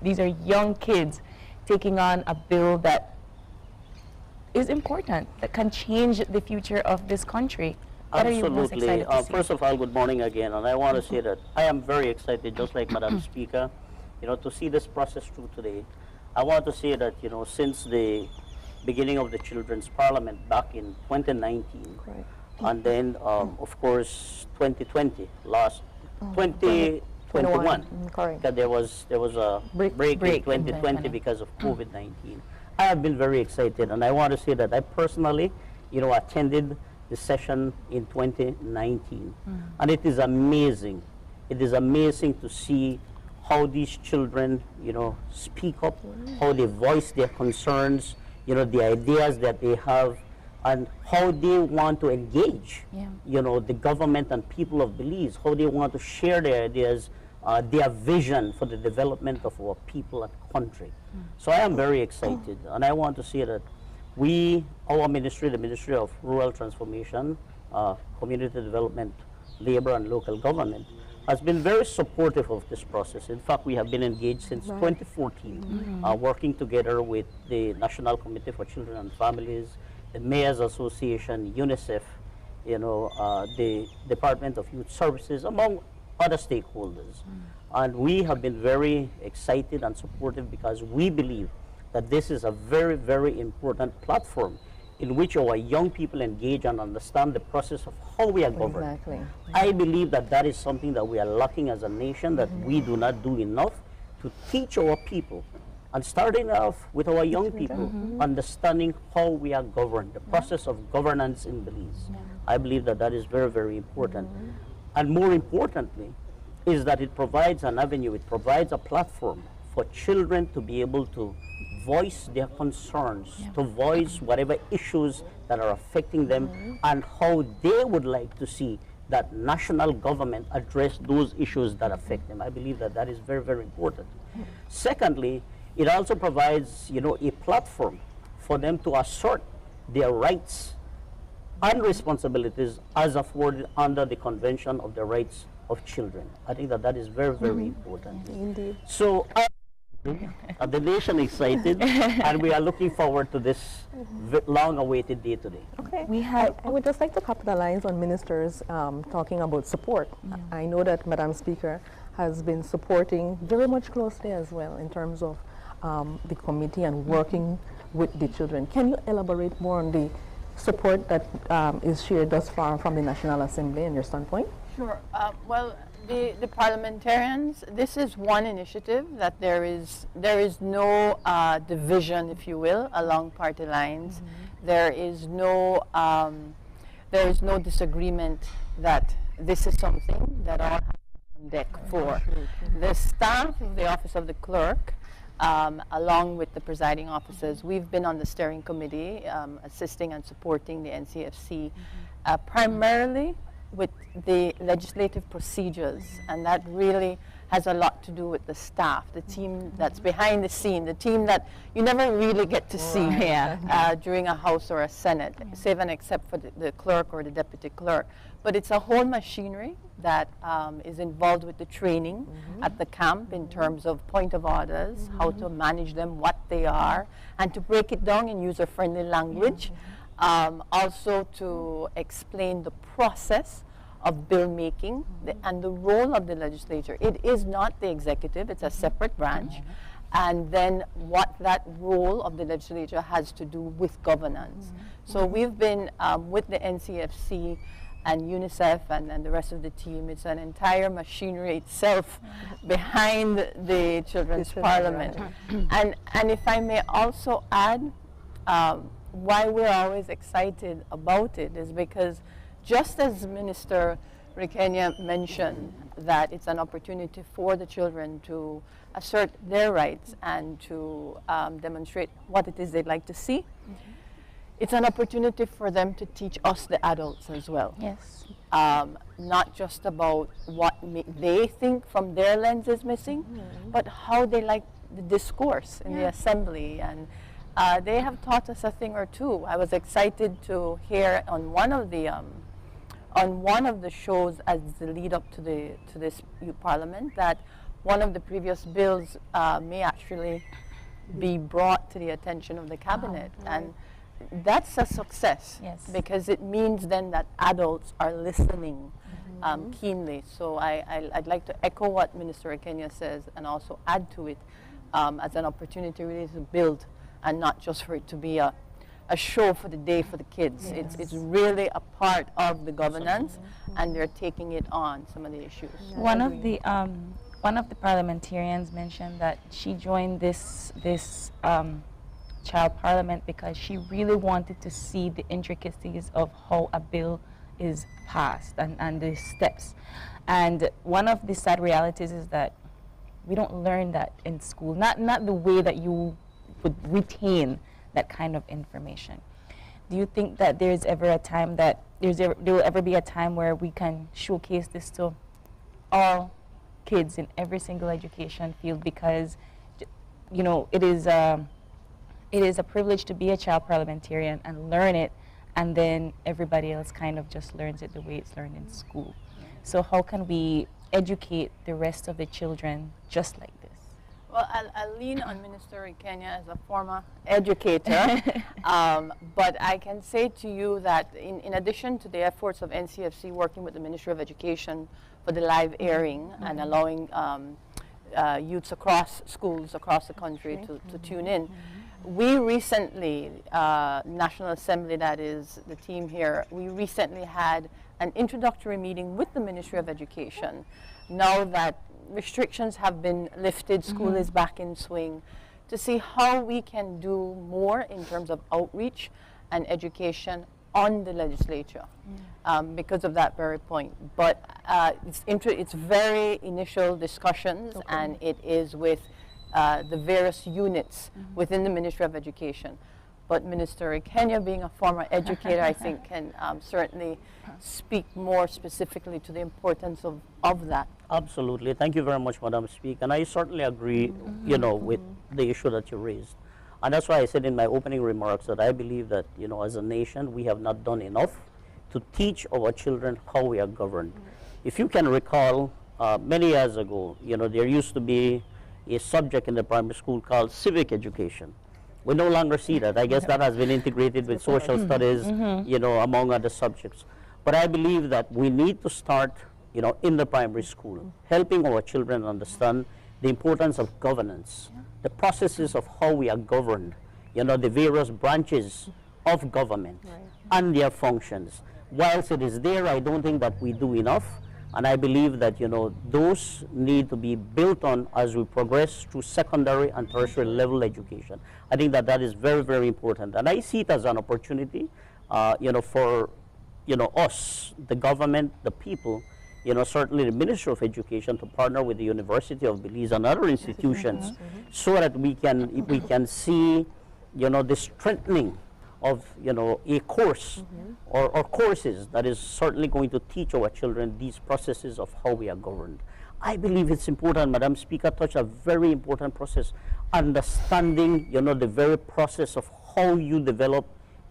These are young kids taking on a bill that is important, that can change the future of this country. What are you most excited to see? First of all, good morning again, and I want to say that I am very excited, just like Madam Speaker, to see this process through today. I want to say that, since the beginning of the Children's Parliament back in 2019, and then, of course, 2020, 2021, because there was a break in 2020 because of COVID-19. I have been very excited, and I want to say that I personally, attended the session in 2019, and it is amazing. It is amazing to see how these children, speak up, how they voice their concerns, the ideas that they have, and how they want to engage, the government and people of Belize, how they want to share their ideas, their vision for the development of our people and country. So I am very excited, and I want to say that our ministry, the Ministry of Rural Transformation, Community Development, Labor and Local Government, has been very supportive of this process. In fact, we have been engaged since 2014, working together with the National Committee for Children and Families, the Mayors Association, UNICEF, the Department of Youth Services, among other stakeholders. And we have been very excited and supportive because we believe that this is a very, very important platform in which our young people engage and understand the process of how we are governed. Exactly. I believe that that is something that we are lacking as a nation, that we do not do enough to teach our people, and starting off with our young people, understanding how we are governed, the process of governance in Belize. I believe that that is very, very important. And more importantly, is that it provides an avenue, it provides a platform for children to be able to voice their concerns, to voice whatever issues that are affecting them, and how they would like to see that national government address those issues that affect them. I believe that that is very, very important. Secondly, it also provides, a platform for them to assert their rights and responsibilities as afforded under the Convention of the Rights of Children. I think that that is very, very important. Indeed. So I'm The nation excited, and we are looking forward to this long-awaited day today. Okay. I would just like to capitalize on ministers talking about support. I know that Madam Speaker has been supporting very much closely as well in terms of the committee and working with the children. Can you elaborate more on the support that is shared thus far from the National Assembly and your standpoint? Sure. Well, the parliamentarians, this is one initiative that there is no division, if you will, along party lines. There is no disagreement that this is something that all have on deck for. The staff of the Office of the Clerk, along with the presiding officers, we've been on the steering committee assisting and supporting the NCFC primarily with the legislative procedures, and that really has a lot to do with the staff, the team that's behind the scene, the team that you never really get to see during a House or a Senate, save and except for the clerk or the deputy clerk. But it's a whole machinery that is involved with the training at the camp in terms of point of orders, how to manage them, what they are, and to break it down in user-friendly language. Also to explain the process of bill making and the role of the legislature. It is not the executive, it's a separate branch. And then what that role of the legislature has to do with governance. So we've been with the NCFC and UNICEF and the rest of the team. It's an entire machinery itself behind the Children's Parliament. And if I may also add, why we're always excited about it is because just as Minister Rekenya mentioned that it's an opportunity for the children to assert their rights and to demonstrate what it is they'd like to see, it's an opportunity for them to teach us, the adults, as well. Yes. Not just about what they think from their lens is missing, but how they like the discourse in the assembly. And they have taught us a thing or two. I was excited to hear on one of the shows as the lead up to this youth parliament that one of the previous bills may actually be brought to the attention of the cabinet, and that's a success because it means then that adults are listening keenly. So I'd like to echo what Minister Rekenya says and also add to it as an opportunity really to build, and not just for it to be a show for the day for the kids. It's really a part of the governance, and they're taking it on, some of the issues. One of the parliamentarians mentioned that she joined this child parliament because she really wanted to see the intricacies of how a bill is passed and the steps. And one of the sad realities is that we don't learn that in school, not the way that you would retain that kind of information. Do you think that there's ever a time that there will ever be a time where we can showcase this to all kids in every single education field? Because, you know, it is a privilege to be a child parliamentarian and learn it, and then everybody else kind of just learns it the way it's learned in school. So how can we educate the rest of the children just like this? Well, I'll lean on Minister Rekenya as a former educator, but I can say to you that in addition to the efforts of NCFC working with the Ministry of Education for the live airing and allowing youths across schools across the country to tune in, we recently, National Assembly, that is the team here, we recently had an introductory meeting with the Ministry of Education. Now that restrictions have been lifted, school is back in swing, to see how we can do more in terms of outreach and education on the legislature because of that very point. But it's very initial discussions, and it is with the various units within the Ministry of Education. But Minister Rekenya, being a former educator, I think can certainly speak more specifically to the importance of that. Absolutely. Thank you very much, Madam Speaker. And I certainly agree, you know, with the issue that you raised. And that's why I said in my opening remarks that I believe that, you know, as a nation, we have not done enough to teach our children how we are governed. If you can recall, many years ago, you know, there used to be a subject in the primary school called civic education. We no longer see that. I guess that has been integrated with social studies, you know, among other subjects. But I believe that we need to start, you know, in the primary school, helping our children understand the importance of governance, the processes of how we are governed, you know, the various branches of government and their functions. Whilst it is there, I don't think that we do enough. And I believe that, you know, those need to be built on as we progress through secondary and tertiary level education. I think that that is very, very important. And I see it as an opportunity, you know, for, you know, us, the government, the people, you know, certainly the Ministry of Education to partner with the University of Belize and other institutions so that we can see, you know, the strengthening of, you know, a course or courses that is certainly going to teach our children these processes of how we are governed. I believe it's important. Madam Speaker touched a very important process, understanding, you know, the very process of how you develop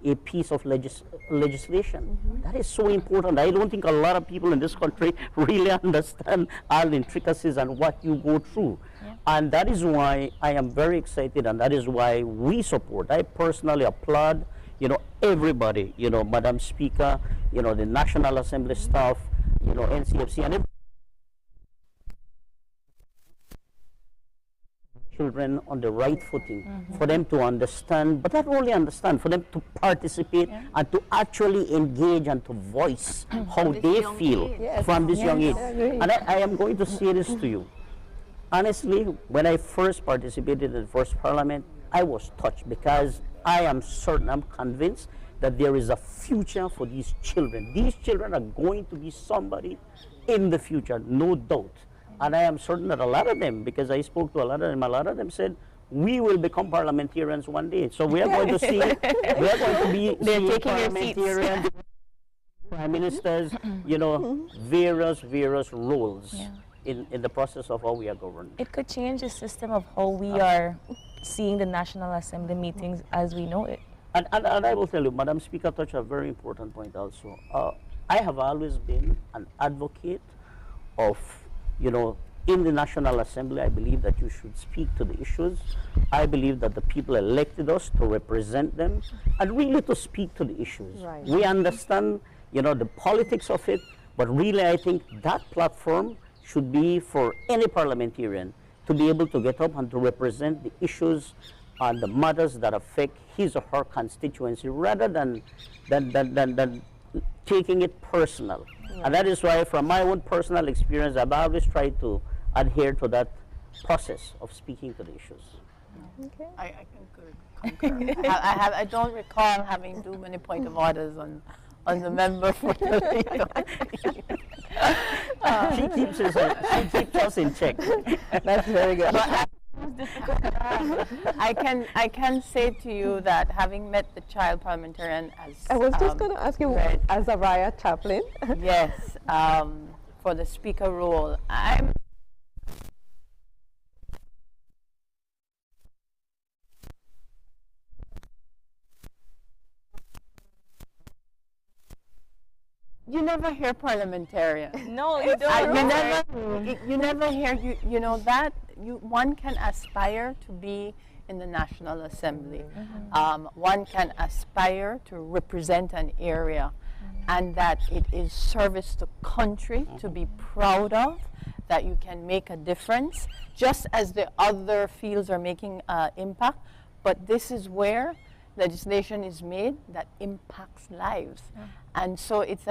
a piece of legislation. That is so important. I don't think a lot of people in this country really understand all the intricacies and what you go through. And that is why I am very excited, and that is why we support. I personally applaud, you know, everybody, you know, Madam Speaker, you know, the National Assembly staff, you know, NCFC, and everybody. Children on the right footing, for them to understand, but not only understand, for them to participate and to actually engage and to voice how they feel from this young age. And I am going to say this to you. Honestly, when I first participated in the first parliament, I was touched because I am certain, I'm convinced that there is a future for these children. These children are going to be somebody in the future, no doubt. And I am certain that a lot of them, because I spoke to a lot of them said, we will become parliamentarians one day. So we are going to see, we are going to be parliamentarians, prime ministers, you know, various roles in the process of how we are governed. It could change the system of how we are seeing the National Assembly meetings as we know it. And I will tell you, Madam Speaker touched a very important point also. I have always been an advocate of, you know, in the National Assembly, I believe that you should speak to the issues. I believe that the people elected us to represent them and really to speak to the issues. Right. We understand, you know, the politics of it, but really I think that platform should be for any parliamentarian to be able to get up and to represent the issues and the matters that affect his or her constituency rather than taking it personal. And that is why, from my own personal experience, I've always tried to adhere to that process of speaking to the issues. Okay. I concur. I don't recall having too many point of orders on the member for the she keeps us in check. That's very good. I can say to you that having met the child parliamentarian as I was just going to ask you, as a Raya chaplain. Yes, for the speaker role, you never hear parliamentarian. No, you don't. You never hear, you know that one can aspire to be in the National Assembly. One can aspire to represent an area, and that it is service to country to be proud of, that you can make a difference, just as the other fields are making impact. But this is where legislation is made that impacts lives. And so it's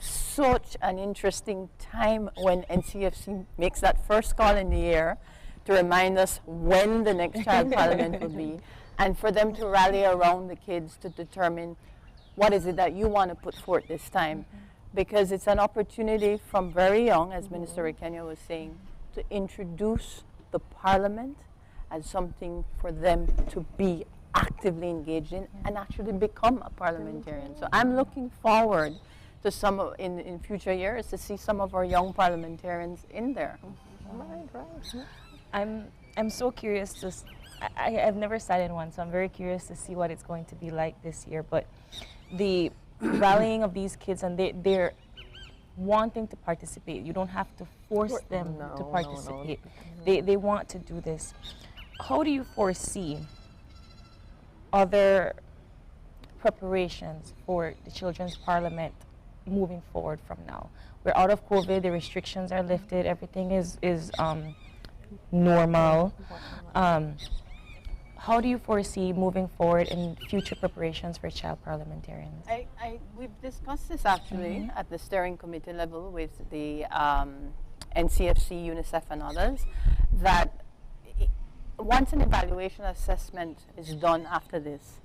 such an interesting time when NCFC makes that first call in the air to remind us when the next child parliament will be, and for them to rally around the kids to determine what is it that you want to put forth this time. Because it's an opportunity from very young, as Minister Rekenya was saying, to introduce the parliament as something for them to be actively engaged in and actually become a parliamentarian. So I'm looking forward to some in future years to see some of our young parliamentarians in there. I'm so curious to. I've never sat in one, so I'm very curious to see what it's going to be like this year. But the rallying of these kids and wanting to participate. You don't have to force them to participate. They want to do this. How do you foresee other preparations for the Children's Parliament moving forward from now? We're out of COVID, the restrictions are lifted, everything is normal. How do you foresee moving forward in future preparations for child parliamentarians? We've discussed this actually at the steering committee level with the NCFC, UNICEF and others, that once an evaluation assessment is done after this,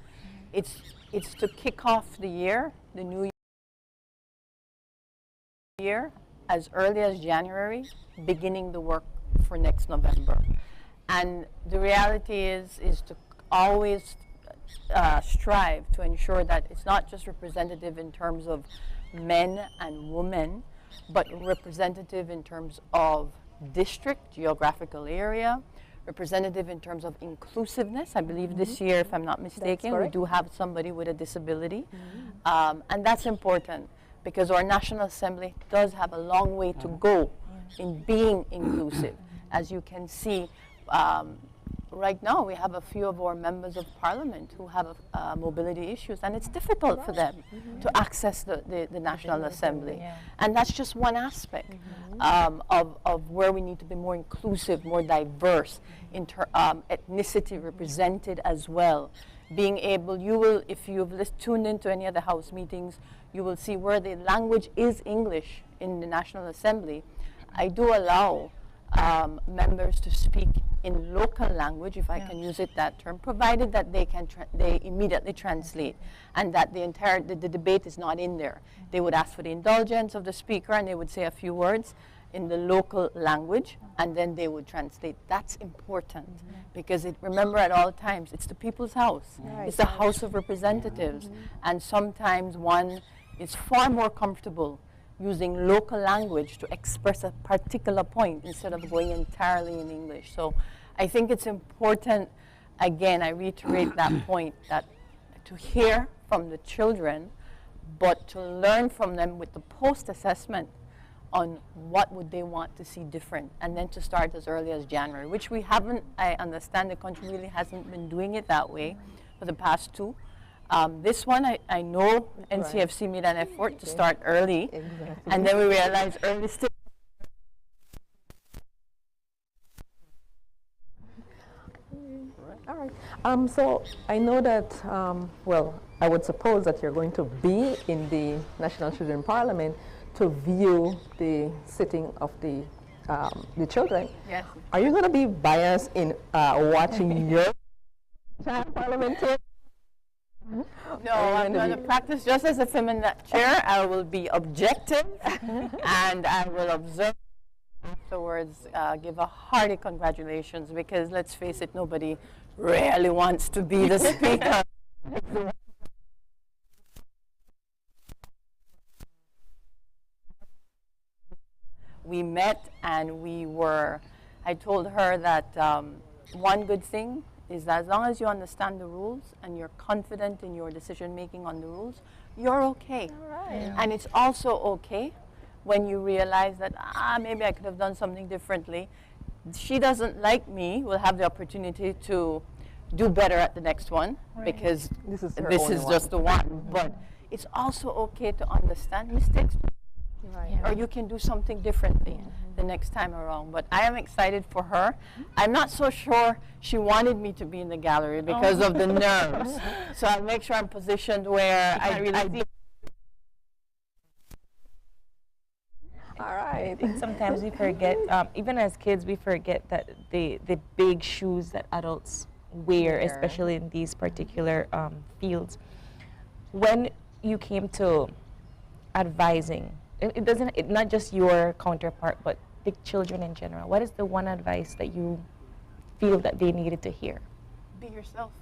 it's to kick off the year, the new year, as early as January, beginning the work for next November. And the reality is to always strive to ensure that it's not just representative in terms of men and women, but representative in terms of district, geographical area, representative in terms of inclusiveness. I believe this year, if I'm not mistaken, we do have somebody with a disability. And that's important because our National Assembly does have a long way to go in being inclusive. As you can see, right now we have a few of our members of parliament who have mobility issues, and it's difficult for them to access the National Assembly. And that's just one aspect of where we need to be more inclusive, more diverse, ethnicity represented as well. Being able, you will, if you've tuned into any of the House meetings, you will see where the language is English in the National Assembly. I do allow members to speak in local language, if I can use it that term, provided that they immediately translate, and that the debate is not in there. They would ask for the indulgence of the speaker, and they would say a few words in the local language, and then they would translate. That's important because remember, at all times, it's the people's house. It's the House of Representatives, and sometimes one is far more comfortable using local language to express a particular point instead of going entirely in English. So I think it's important, again, I reiterate that point, that to hear from the children, but to learn from them with the post-assessment on what would they want to see different, and then to start as early as January, which we haven't, I understand the country really hasn't been doing it that way for the past two. This one, I know NCFC made an effort to start early, and then we realized early still. All right. So I know that, well, I would suppose that you're going to be in the National Children Parliament to view the sitting of the children. Yes. Are you going to be biased in watching your child parliamentarian? No, I'm going to practice just as if I'm in that chair. I will be objective and I will observe afterwards, give a hearty congratulations, because let's face it, nobody really wants to be the speaker. We met and I told her that one good thing is that as long as you understand the rules and you're confident in your decision making on the rules, you're okay. And it's also okay when you realize that, maybe I could have done something differently. She doesn't like me, will have the opportunity to do better at the next one, because this is just the one. But it's also okay to understand mistakes. Or you can do something differently the next time around. But I am excited for her. I'm not so sure she wanted me to be in the gallery because of the nerves. So I'll make sure I'm positioned where I really All right. I think sometimes we forget, even as kids, we forget that the big shoes that adults wear, especially in these particular fields. When you came to advising, it not just your counterpart, but the children in general, what is the one advice that you feel that they needed to hear? Be yourself.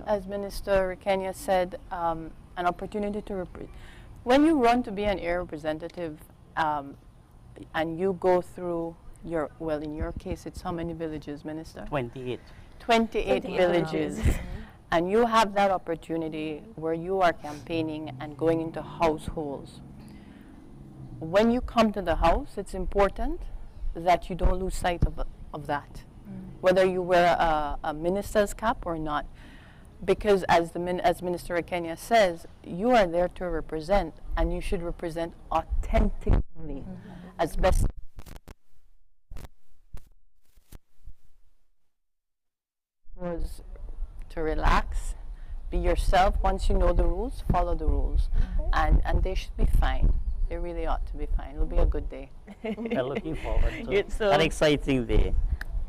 As Minister Kenya said, an opportunity to when you run to be an area representative, and you go through in your case, it's how many villages, Minister? 28. 28 villages. And you have that opportunity where you are campaigning and going into households. when you come to the house, it's important that you don't lose sight of that, whether you wear a minister's cap or not. Because as Minister Kenya says, you are there to represent, and you should represent authentically as best. Was to relax, be yourself. Once you know the rules, follow the rules, and they should be fine. They really ought to be fine. It'll be a good day. We're looking forward to an exciting day.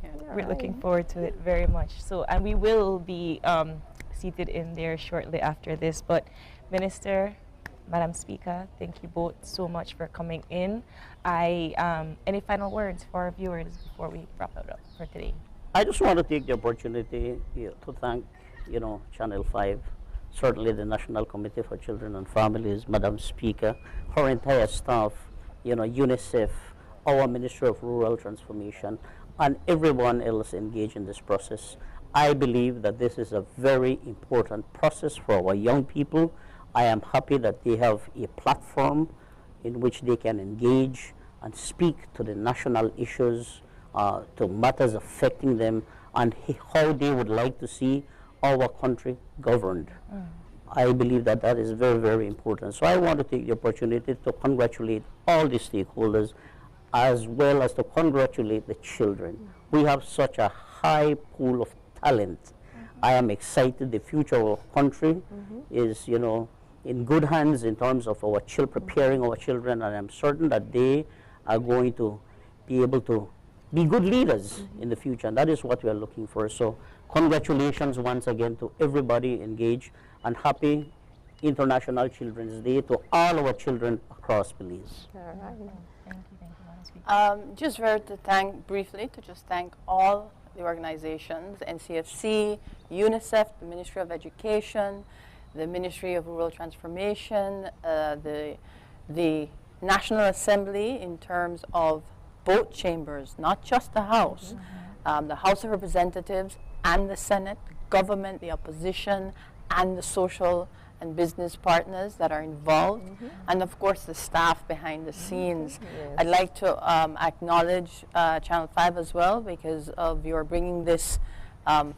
Yeah. We're looking forward to it very much. So, and we will be seated in there shortly after this. But Minister, Madam Speaker, thank you both so much for coming in. Any final words for our viewers before we wrap it up for today? I just want to take the opportunity to thank, Channel 5, certainly the National Committee for Children and Families, Madam Speaker, her entire staff, UNICEF, our Ministry of Rural Transformation, and everyone else engaged in this process. I believe that this is a very important process for our young people. I am happy that they have a platform in which they can engage and speak to the national issues, to matters affecting them, and how they would like to see our country governed. I believe that that is very, very important. So I want to take the opportunity to congratulate all the stakeholders, as well as to congratulate the children. We have such a high pool of talent. I am excited. The future of our country is, in good hands in terms of our preparing our children, and I'm certain that they are going to be able to be good leaders in the future, and that is what we are looking for. So congratulations once again to everybody engaged, and happy International Children's Day to all our children across Belize. Just to thank all the organizations, NCFC, UNICEF, the Ministry of Education, the Ministry of Rural Transformation, the National Assembly in terms of both chambers, not just the House, the House of Representatives and the Senate, the government, the opposition, and the social and business partners that are involved, and of course the staff behind the scenes. Yes. I'd like to acknowledge Channel 5 as well, because of your bringing this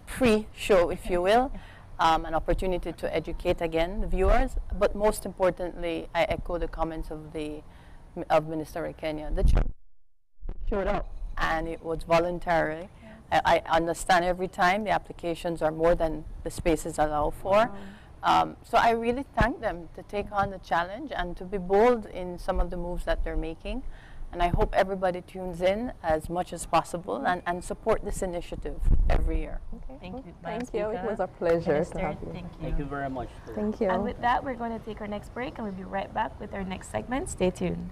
pre-show, if you will, an opportunity to educate again the viewers. But most importantly, I echo the comments of Minister Kenya. The church showed up, and it was voluntary. I understand every time the applications are more than the spaces allow for. So I really thank them to take on the challenge and to be bold in some of the moves that they're making. And I hope everybody tunes in as much as possible and support this initiative every year. Okay. Thank you. It was a pleasure to have you. Thank you very much. Thank you. And with that, we're going to take our next break, and we'll be right back with our next segment. Stay tuned.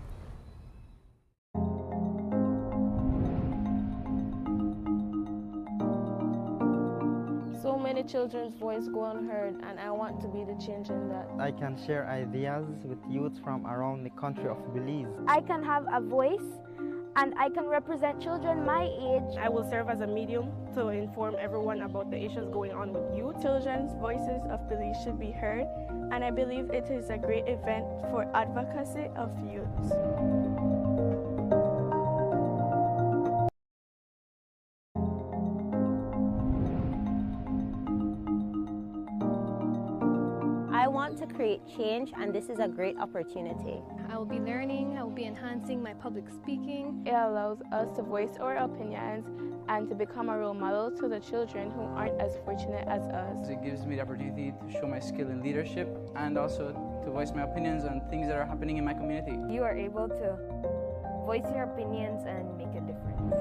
So many children's voices go unheard, and I want to be the change in that. I can share ideas with youth from around the country of Belize. I can have a voice, and I can represent children my age. I will serve as a medium to inform everyone about the issues going on with youth. Children's voices of Belize should be heard, and I believe it is a great event for advocacy of youth. I want to create change, and this is a great opportunity. I will be learning, I will be enhancing my public speaking. It allows us to voice our opinions and to become a role model to the children who aren't as fortunate as us. It gives me the opportunity to show my skill in leadership and also to voice my opinions on things that are happening in my community. You are able to voice your opinions and make a difference.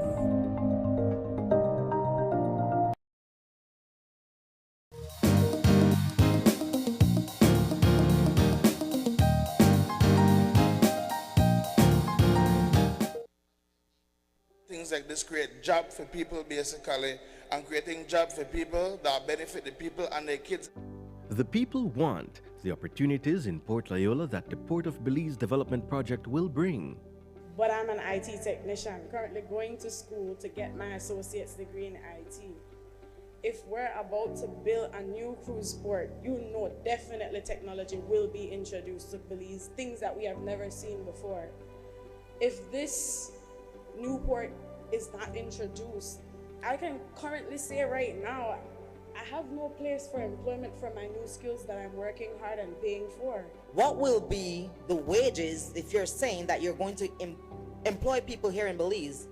Things like this create jobs for people basically, and creating jobs for people that benefit the people and their kids. The people want the opportunities in Port Loyola that the Port of Belize Development Project will bring. But I'm an IT technician, currently going to school to get my associate's degree in IT. If we're about to build a new cruise port, definitely technology will be introduced to Belize, things that we have never seen before. if this Newport is not introduced, I can currently say right now, I have no place for employment for my new skills that I'm working hard and paying for. What will be the wages if you're saying that you're going to employ people here in Belize?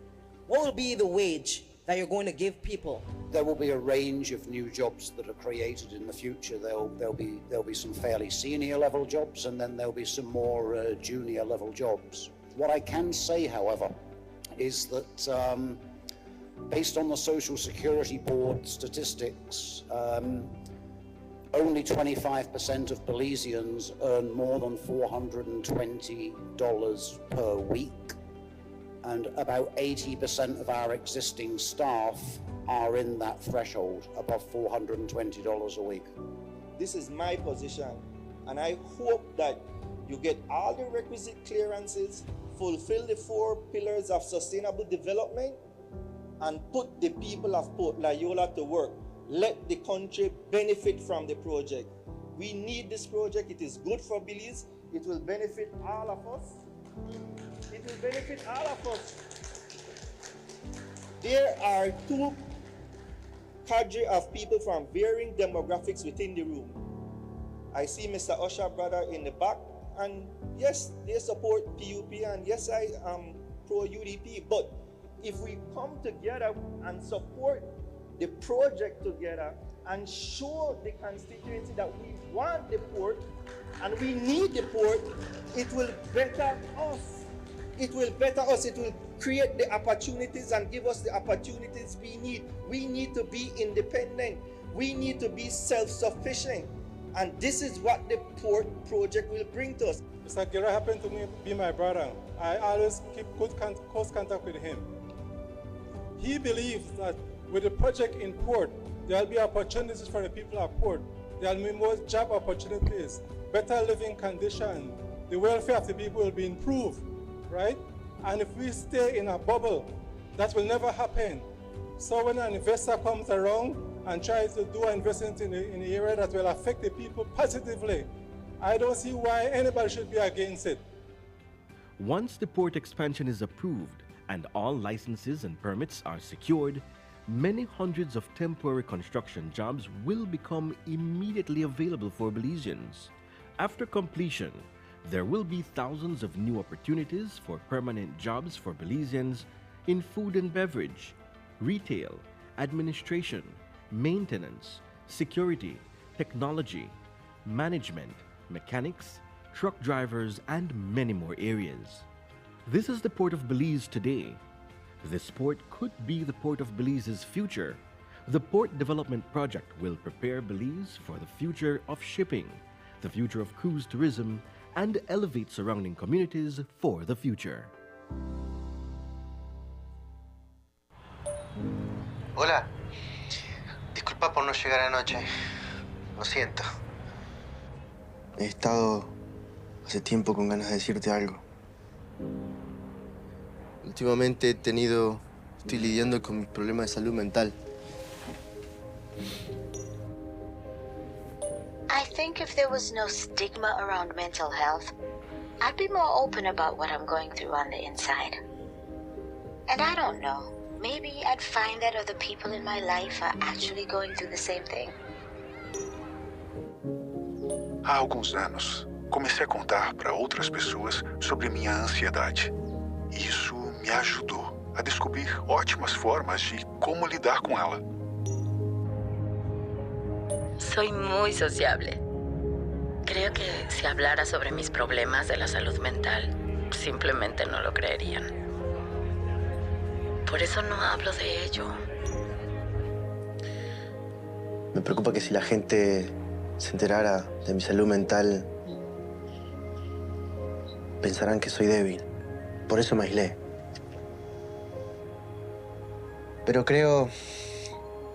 What will be the wage that you're going to give people? There will be a range of new jobs that are created in the future. There'll be some fairly senior level jobs, and then there'll be some more junior level jobs. What I can say, however, is that based on the Social Security Board statistics, only 25% of Belizeans earn more than $420 per week, and about 80% of our existing staff are in that threshold, above $420 a week. This is my position, and I hope that you get all the requisite clearances, fulfill the 4 pillars of sustainable development, and put the people of Port Loyola to work. Let the country benefit from the project. We need this project. It is good for Belize. It will benefit all of us. It will benefit all of us. There are 2 cadre of people from varying demographics within the room. I see Mr. Usher brother in the back, and yes, they support PUP, and yes, I am pro-UDP, but if we come together and support the project together and show the constituency that we want the port and we need the port, it will better us. It will better us. It will create the opportunities and give us the opportunities we need. We need to be independent. We need to be self-sufficient. And this is what the port project will bring to us. Mr. Guerra happened to be my brother. I always keep good close contact with him. He believes that with the project in port, there will be opportunities for the people of port. There will be more job opportunities, better living conditions. The welfare of the people will be improved, right? And if we stay in a bubble, that will never happen. So when an investor comes around and tries to do investment in an area that will affect the people positively, I don't see why anybody should be against it. Once the port expansion is approved and all licenses and permits are secured, many hundreds of temporary construction jobs will become immediately available for Belizeans. After completion, there will be thousands of new opportunities for permanent jobs for Belizeans in food and beverage, retail, administration, maintenance, security, technology, management, mechanics, truck drivers, and many more areas. This is the Port of Belize today. This port could be the Port of Belize's future. The Port Development Project will prepare Belize for the future of shipping, the future of cruise tourism, and elevate surrounding communities for the future. Hola. Disculpa por no llegar anoche. Lo siento. He estado hace tiempo con ganas de decirte algo. Últimamente estoy lidiando con mis problemas de salud mental. I think if there was no stigma around mental health, I'd be more open about what I'm going through on the inside. And I don't know, maybe I'd find that other people in my life are actually going through the same thing. Há alguns anos, comecei a contar para outras pessoas sobre minha ansiedade. Isso me ajudou a descobrir ótimas formas de como lidar com ela. Soy muy sociable. Creo que si hablara sobre mis problemas de la salud mental, simplemente no lo creerían. Por eso no hablo de ello. Me preocupa que si la gente se enterara de mi salud mental, pensarán que soy débil. Por eso me aislé. Pero creo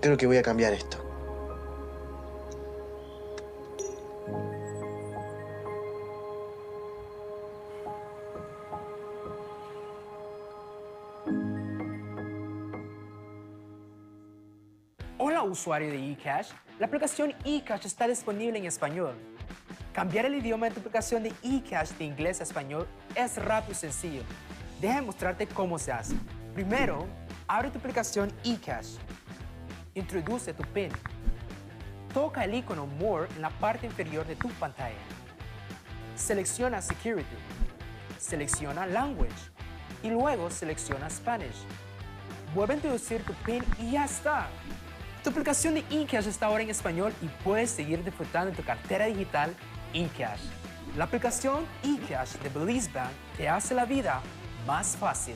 que voy a cambiar esto. Hola, usuario de eCash. La aplicación eCash está disponible en español. Cambiar el idioma en tu aplicación de eCash de inglés a español es rápido y sencillo. Deja mostrarte cómo se hace. Primero, abre tu aplicación eCash. Introduce tu PIN. Toca el icono More en la parte inferior de tu pantalla. Selecciona Security. Selecciona Language. Y luego selecciona Spanish. Vuelve a introducir tu PIN y ya está. Tu aplicación de eCash está ahora en español y puedes seguir disfrutando de tu cartera digital eCash. La aplicación eCash de Belize Bank te hace la vida más fácil.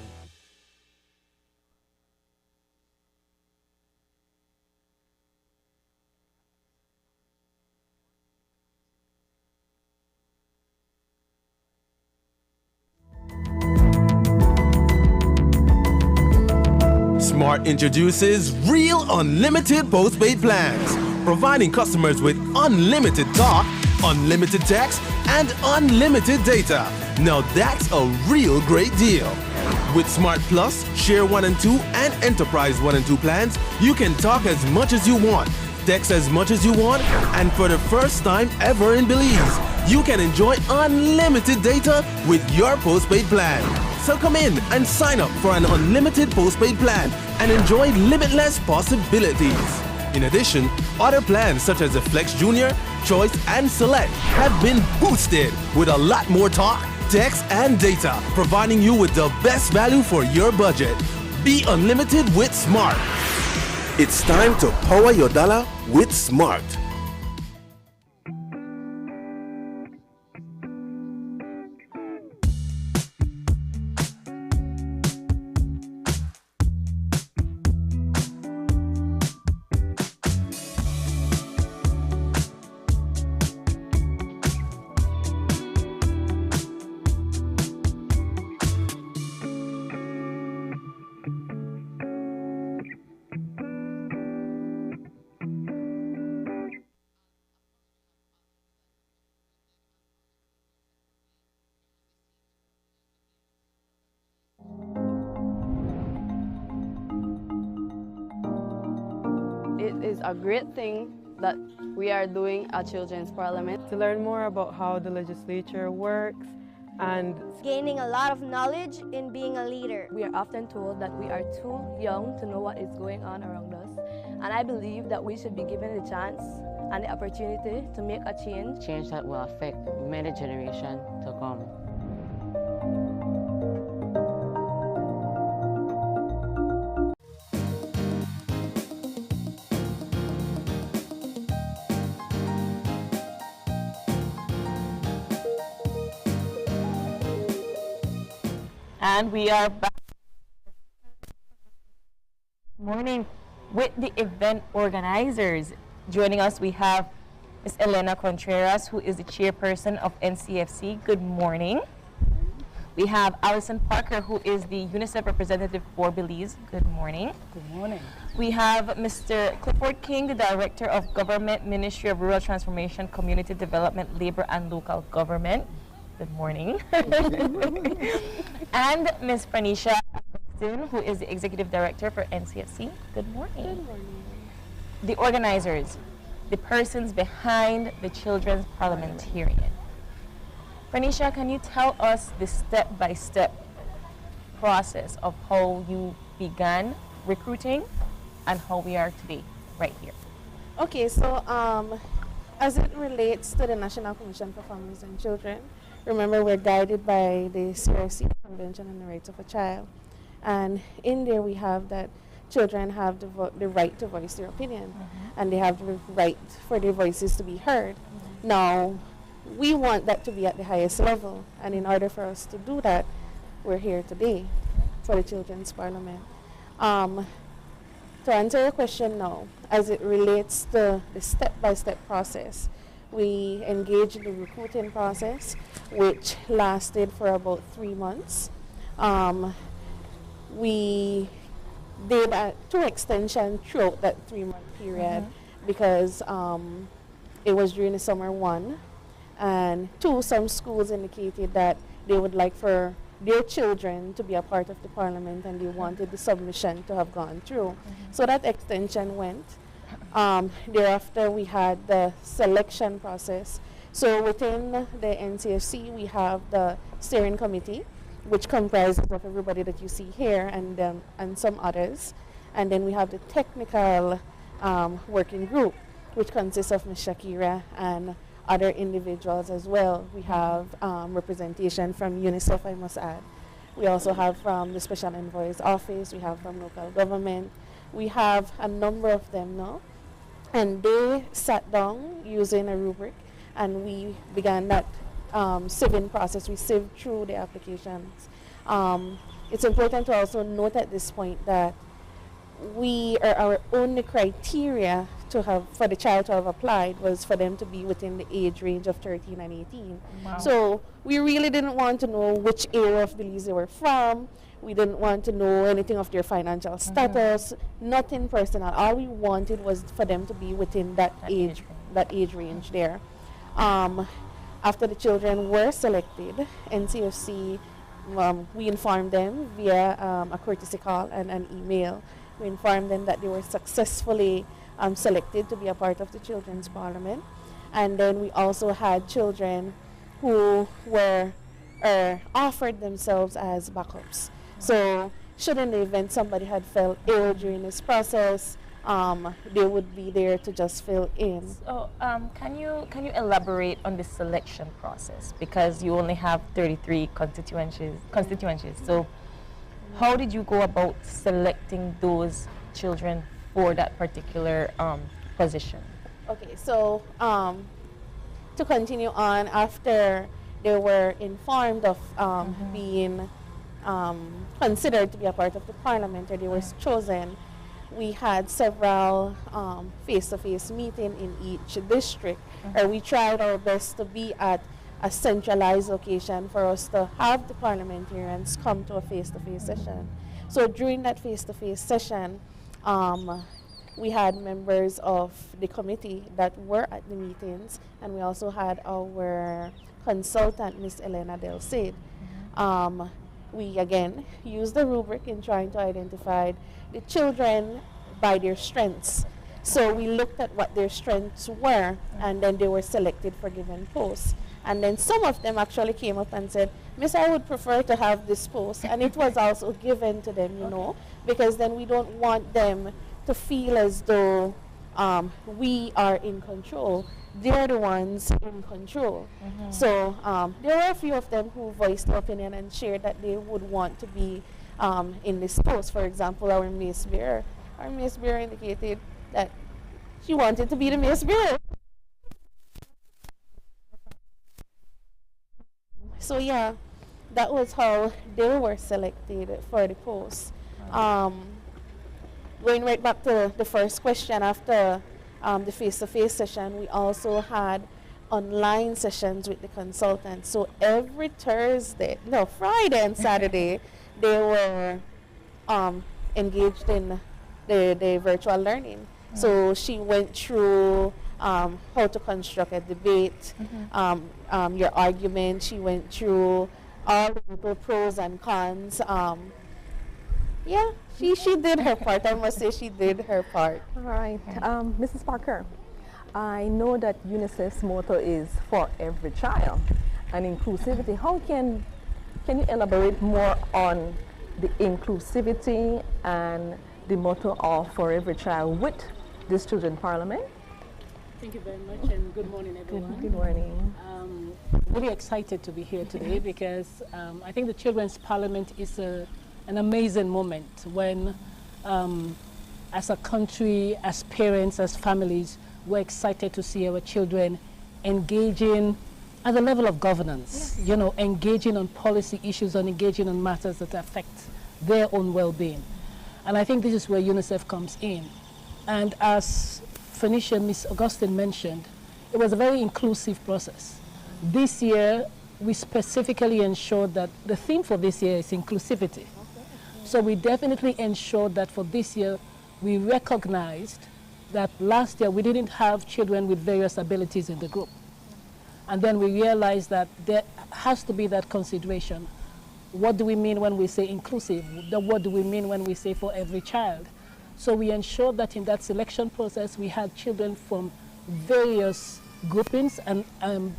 Smart introduces Real Unlimited Postpaid Plans, providing customers with unlimited talk, unlimited text, and unlimited data. Now that's a real great deal. With Smart Plus, Share 1 and 2, and Enterprise 1 and 2 plans, you can talk as much as you want, text as much as you want, and for the first time ever in Belize, you can enjoy unlimited data with your postpaid plan. So come in and sign up for an unlimited postpaid plan and enjoy limitless possibilities. In addition, other plans such as the Flex Junior, Choice, and Select have been boosted with a lot more talk, text, and data, providing you with the best value for your budget. Be unlimited with Smart. It's time to power your dollar with Smart. It is a great thing that we are doing at Children's Parliament. To learn more about how the legislature works and gaining a lot of knowledge in being a leader. We are often told that we are too young to know what is going on around us. And I believe that we should be given the chance and the opportunity to make a change. Change that will affect many generations to come. And we are back. Morning with the event organizers. Joining us, we have Ms. Elena Contreras, who is the chairperson of NCFC. Good morning. We have Alison Parker, who is the UNICEF representative for Belize. Good morning. Good morning. We have Mr. Clifford King, the Director of Government, Ministry of Rural Transformation, Community Development, Labor and Local Government. Good morning. And Ms. Pranisha Agustin, who is the Executive Director for NCFC. Good morning. Good morning. The organizers, the persons behind the Children's Parliamentarian. Pranisha, can you tell us the step-by-step process of how you began recruiting and how we are today, right here? Okay, so as it relates to the National Commission for Families and Children, remember we're guided by the CRC Convention on the Rights of a Child. And in there we have that children have the right to voice their opinion, and they have the right for their voices to be heard. Now, we want that to be at the highest level, and in order for us to do that, we're here today for the Children's Parliament. To answer your question now, as it relates to the step-by-step process, we engaged in the recruiting process, which lasted for about 3 months. We did 2 extensions throughout that 3-month period because it was during the summer 1, and 2, some schools indicated that they would like for their children to be a part of the parliament, and they wanted the submission to have gone through. So that extension went. Thereafter, we had the selection process. So within the NCFC, we have the steering committee, which comprises of everybody that you see here and some others. And then we have the technical working group, which consists of Ms. Shakira and other individuals as well. We have representation from UNICEF, I must add. We also have from the Special Envoy's office, we have from local government. We have a number of them now. And they sat down using a rubric, and we began that sieving process. We sieved through the applications. It's important to also note at this point that our only criteria to have for the child to have applied was for them to be within the age range of 13 and 18. Wow. So we really didn't want to know which area of Belize they were from. We didn't want to know anything of their financial status, nothing personal. All we wanted was for them to be within that age range there. After the children were selected, NCFC, we informed them via a courtesy call and an email. We informed them that they were successfully selected to be a part of the Children's Parliament. And then we also had children who were offered themselves as backups. So should in the event somebody had fell ill during this process, they would be there to just fill in. So can you elaborate on the selection process? Because you only have 33 constituencies. So how did you go about selecting those children for that particular position? Okay, so to continue on, after they were informed of being considered to be a part of the parliament, or they were chosen, we had several face-to-face meetings in each district. We tried our best to be at a centralized location for us to have the parliamentarians come to a face-to-face session. So during that face-to-face session, we had members of the committee that were at the meetings, and we also had our consultant, Ms. Elena Del Cid. We again used the rubric in trying to identify the children by their strengths. So we looked at what their strengths were, and then they were selected for given posts. And then some of them actually came up and said, Miss, I would prefer to have this post. And it was also given to them, you know, because then we don't want them to feel as though we are in control. They're the ones in control. So there were a few of them who voiced their opinion and shared that they would want to be in this post. For example, our mace bearer. Our mace bearer indicated that she wanted to be the mace bearer. So yeah, that was how they were selected for the post. Going right back to the first question, after the face-to-face session, we also had online sessions with the consultants. So every Friday and Saturday, they were engaged in the virtual learning. So she went through how to construct a debate, your argument. She went through all the little pros and cons. Yeah, she did her part. I must say she did her part. All right. Mrs. Parker, I know that UNICEF's motto is for every child and inclusivity. How can you elaborate more on the inclusivity and the motto of for every child with this Children's Parliament? Thank you very much, and good morning, everyone. Good morning. Really excited to be here today because I think the Children's Parliament is an amazing moment when, as a country, as parents, as families, we're excited to see our children engaging at the level of governance, you know, engaging on policy issues and engaging on matters that affect their own well-being. And I think this is where UNICEF comes in. And as Phoenicia, Ms. Augustine mentioned, it was a very inclusive process. This year, we specifically ensured that the theme for this year is inclusivity. So we definitely ensured that for this year, we recognized that last year we didn't have children with various abilities in the group. And then we realized that there has to be that consideration. What do we mean when we say inclusive? What do we mean when we say for every child? So we ensured that in that selection process, we had children from various groupings, and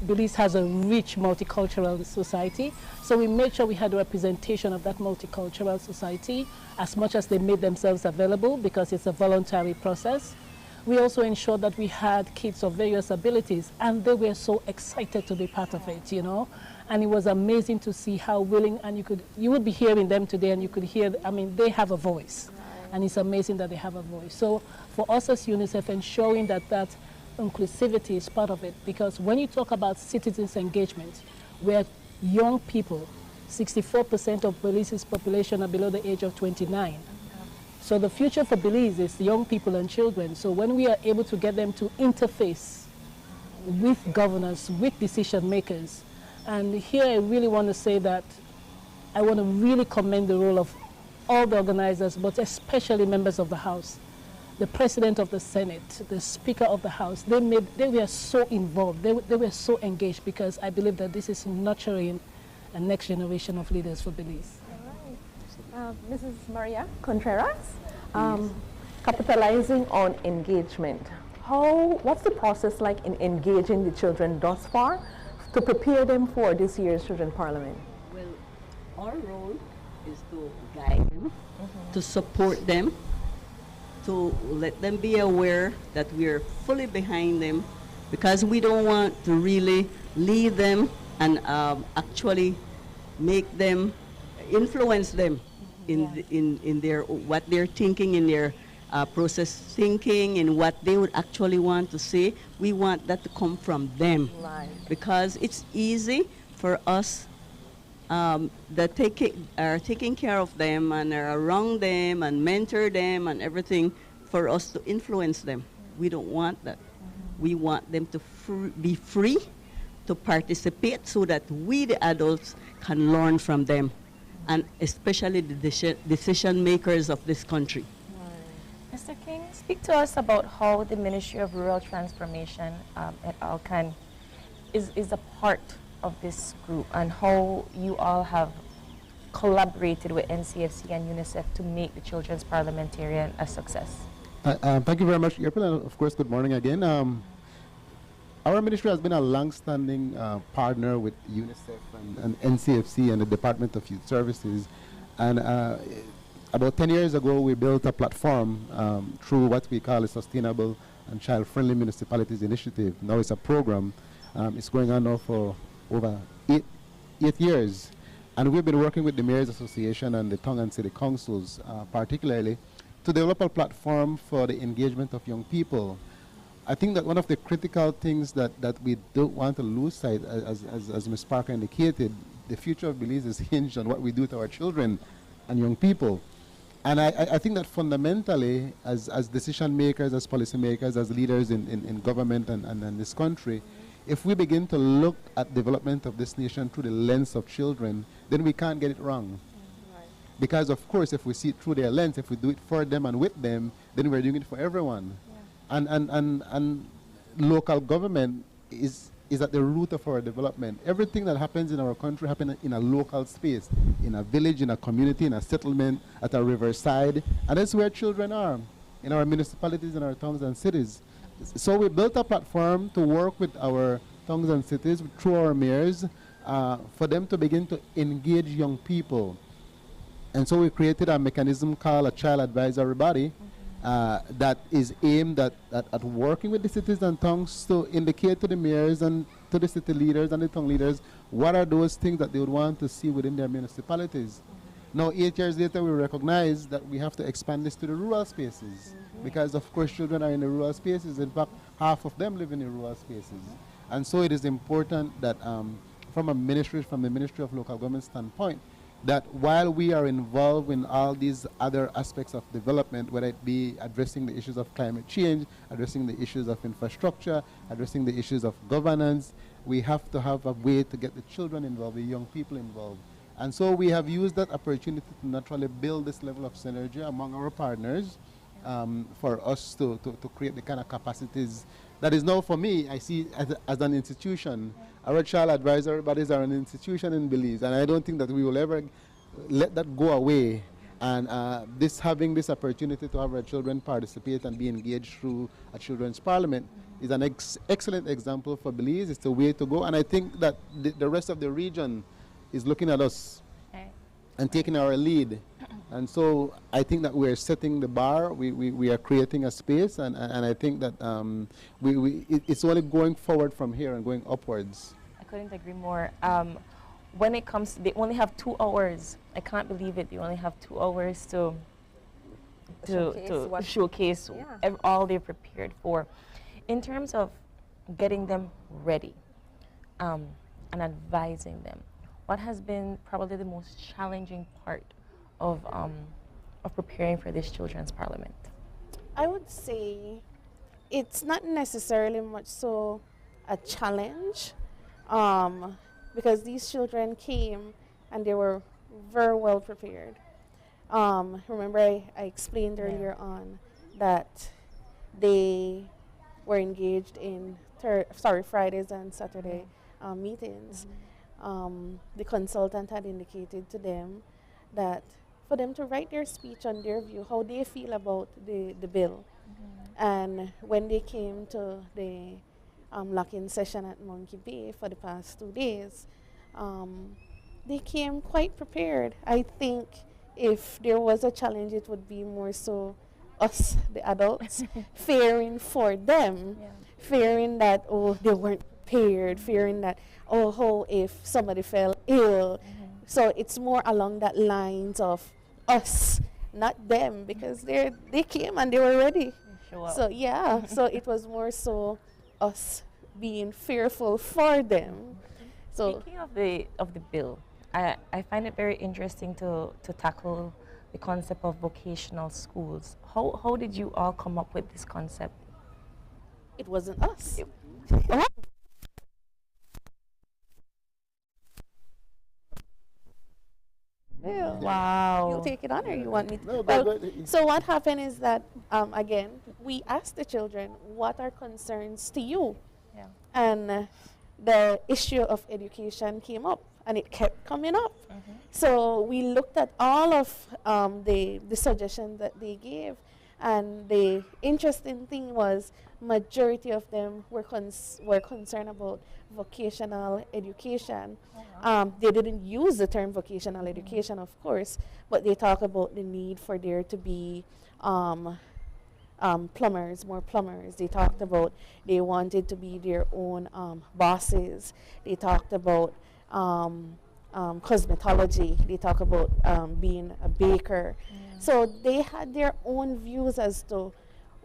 Belize has a rich multicultural society. So we made sure we had a representation of that multicultural society as much as they made themselves available, because it's a voluntary process. We also ensured that we had kids of various abilities, and they were so excited to be part of it, you know. And it was amazing to see how willing, and you would be hearing them today, and you could hear, I mean, they have a voice. And it's amazing that they have a voice. So for us as UNICEF, ensuring that that inclusivity is part of it, because when you talk about citizens' engagement, where young people, 64% of Belize's population are below the age of 29. So the future for Belize is young people and children. So when we are able to get them to interface with governors, with decision makers, and here I really want to say that I want to really commend the role of all the organizers, but especially members of the House, the President of the Senate, the Speaker of the House. They were so involved, they were so engaged, because I believe that this is nurturing a next generation of leaders for Belize. Mrs. Maria Contreras, capitalizing on engagement. What's the process like in engaging the children thus far to prepare them for this year's Children's Parliament? Well, our role is to guide them, to support them, to let them be aware that we are fully behind them, because we don't want to really lead them and actually make them, influence them in their what they're thinking, in their process thinking, and what they would actually want to say. We want that to come from them, right? Because it's easy for us that are taking care of them and are around them and mentor them and everything, for us to influence them. We don't want that. We want them to be free to participate, so that we, the adults, can learn from them, and especially the decision makers of this country. Mr. King, speak to us about how the Ministry of Rural Transformation at Alcan is a part of this group, and how you all have collaborated with NCFC and UNICEF to make the Children's Parliamentarian a success. Thank you very much, April, and of course, good morning again. Our ministry has been a long-standing partner with UNICEF and NCFC and the Department of Youth Services. And about 10 years ago, we built a platform through what we call a Sustainable and Child-Friendly Municipalities Initiative. Now it's a program. It's going on now for over eight years. And we've been working with the Mayors Association and the Tongan City Councils, particularly, to develop a platform for the engagement of young people. I think that one of the critical things that we don't want to lose sight, as Ms. Parker indicated, the future of Belize is hinged on what we do to our children and young people. And I think that fundamentally, as decision makers, as policy makers, as leaders in government and this country, if we begin to look at development of this nation through the lens of children, then we can't get it wrong. Because of course, if we see it through their lens, if we do it for them and with them, then we're doing it for everyone. And local government is at the root of our development. Everything that happens in our country happens in a local space, in a village, in a community, in a settlement, at a riverside, and that's where children are, in our municipalities, in our towns and cities. So we built a platform to work with our towns and cities through our mayors for them to begin to engage young people. And so we created a mechanism called a child advisory body that is aimed at working with the cities and towns to indicate to the mayors and to the city leaders and the town leaders what are those things that they would want to see within their municipalities. Now, 8 years later, we recognize that we have to expand this to the rural spaces, because of course children are in the rural spaces. In fact, half of them live in the rural spaces. And so it is important that from the Ministry of Local Government standpoint, that while we are involved in all these other aspects of development, whether it be addressing the issues of climate change, addressing the issues of infrastructure, addressing the issues of governance, we have to have a way to get the children involved, the young people involved. And so we have used that opportunity to naturally build this level of synergy among our partners for us to create the kind of capacities that is now, for me, I see as an institution. Our child advisory bodies are an institution in Belize, and I don't think that we will ever let that go away. And having this opportunity to have our children participate and be engaged through a children's parliament is an excellent example for Belize. It's the way to go. And I think that the rest of the region is looking at us and taking our lead. And so I think that we're setting the bar. We are creating a space. And I think that it's only going forward from here and going upwards. I couldn't agree more. When it comes, they only have 2 hours. I can't believe it. They only have 2 hours to showcase all they're prepared for. In terms of getting them ready and advising them, what has been probably the most challenging part of preparing for this children's parliament? I would say it's not necessarily much so a challenge, because these children came and they were very well prepared. Remember I explained earlier on that they were engaged in Fridays and Saturday meetings. The consultant had indicated to them that for them to write their speech on their view, how they feel about the bill. And when they came to the lock-in session at Monkey Bay for the past 2 days, they came quite prepared. I think if there was a challenge, it would be more so us, the adults, fearing for them, fearing that, oh, they weren't prepared, fearing that, oh, how if somebody fell ill. So it's more along that lines of us, not them, because they came and they were ready. So yeah, so it was more so us being fearful for them. So speaking of the bill, I find it very interesting to tackle the concept of vocational schools. How did you all come up with this concept? It wasn't us. Wow. You'll take it on, or you want me to? So what happened is that, again, we asked the children, what are concerns to you? And the issue of education came up, and it kept coming up. So we looked at all of the suggestions that they gave, and the interesting thing was majority of them were concerned about vocational education. They didn't use the term vocational education, of course, but they talk about the need for there to be plumbers, more plumbers. They talked about they wanted to be their own bosses. They talked about cosmetology. They talk about being a baker. So they had their own views as to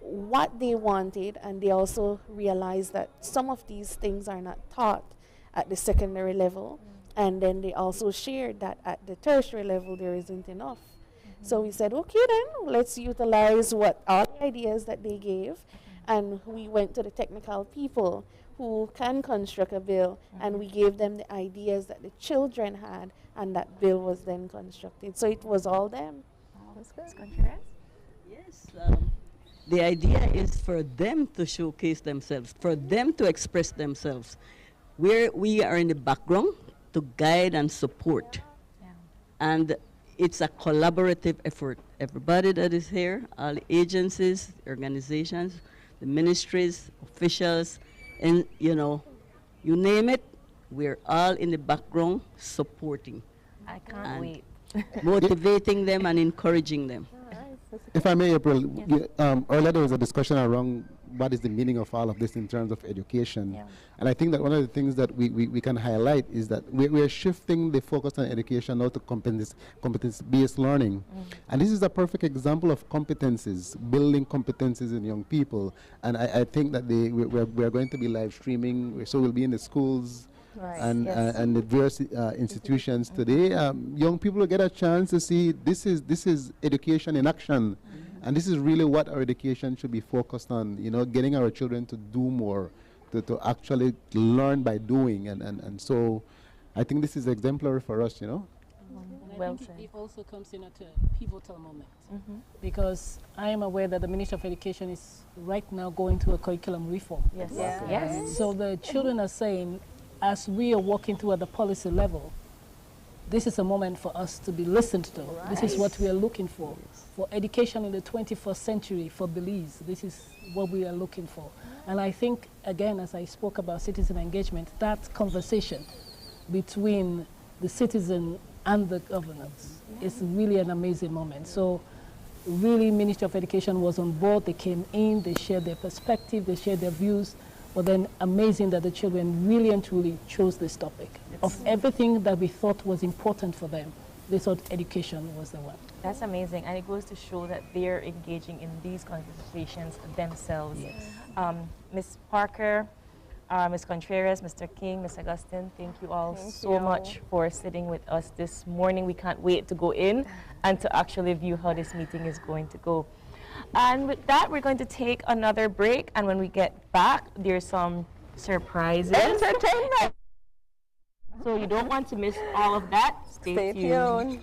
what they wanted, and they also realized that some of these things are not taught at the secondary level, and then they also shared that at the tertiary level there isn't enough. So we said, okay then, let's utilize all the ideas that they gave, and we went to the technical people who can construct a bill, and we gave them the ideas that the children had, and that bill was then constructed. So it was all them. That's good. Yes. The idea is for them to showcase themselves, for them to express themselves. We are in the background to guide and support. And it's a collaborative effort. Everybody that is here, all the agencies, organizations, the ministries, officials, and you name it, we're all in the background supporting. I can't wait. Motivating them and encouraging them. If I may, April, earlier there was a discussion around what is the meaning of all of this in terms of education. And I think that one of the things that we can highlight is that we are shifting the focus on education now to competence-based learning. And this is a perfect example of competencies, building competencies in young people. And I think that we are going to be live streaming, so we'll be in the schools, and the various institutions today. Young people will get a chance to see this is education in action, and this is really what our education should be focused on. Getting our children to do more, to actually learn by doing, and so I think this is exemplary for us. Well said. It also comes in at a pivotal moment, because I am aware that the Ministry of Education is right now going through a curriculum reform. Yes. So the children are saying, as we are working through at the policy level, this is a moment for us to be listened to. Right. This is what we are looking for. For education in the 21st century for Belize, this is what we are looking for. And I think, again, as I spoke about citizen engagement, that conversation between the citizen and the governance is really an amazing moment. So really, Ministry of Education was on board. They came in, they shared their perspective, they shared their views. But then amazing that the children really and truly chose this topic. Of everything that we thought was important for them, they thought education was the one. That's amazing, and it goes to show that they're engaging in these conversations themselves. Yes. Ms. Parker, Ms. Contreras, Mr. King, Ms. Augustine, thank you all so much for sitting with us this morning. We can't wait to go in and to actually view how this meeting is going to go. And with that, we're going to take another break, and when we get back, there's some surprises. Entertainment! So you don't want to miss all of that. Stay tuned.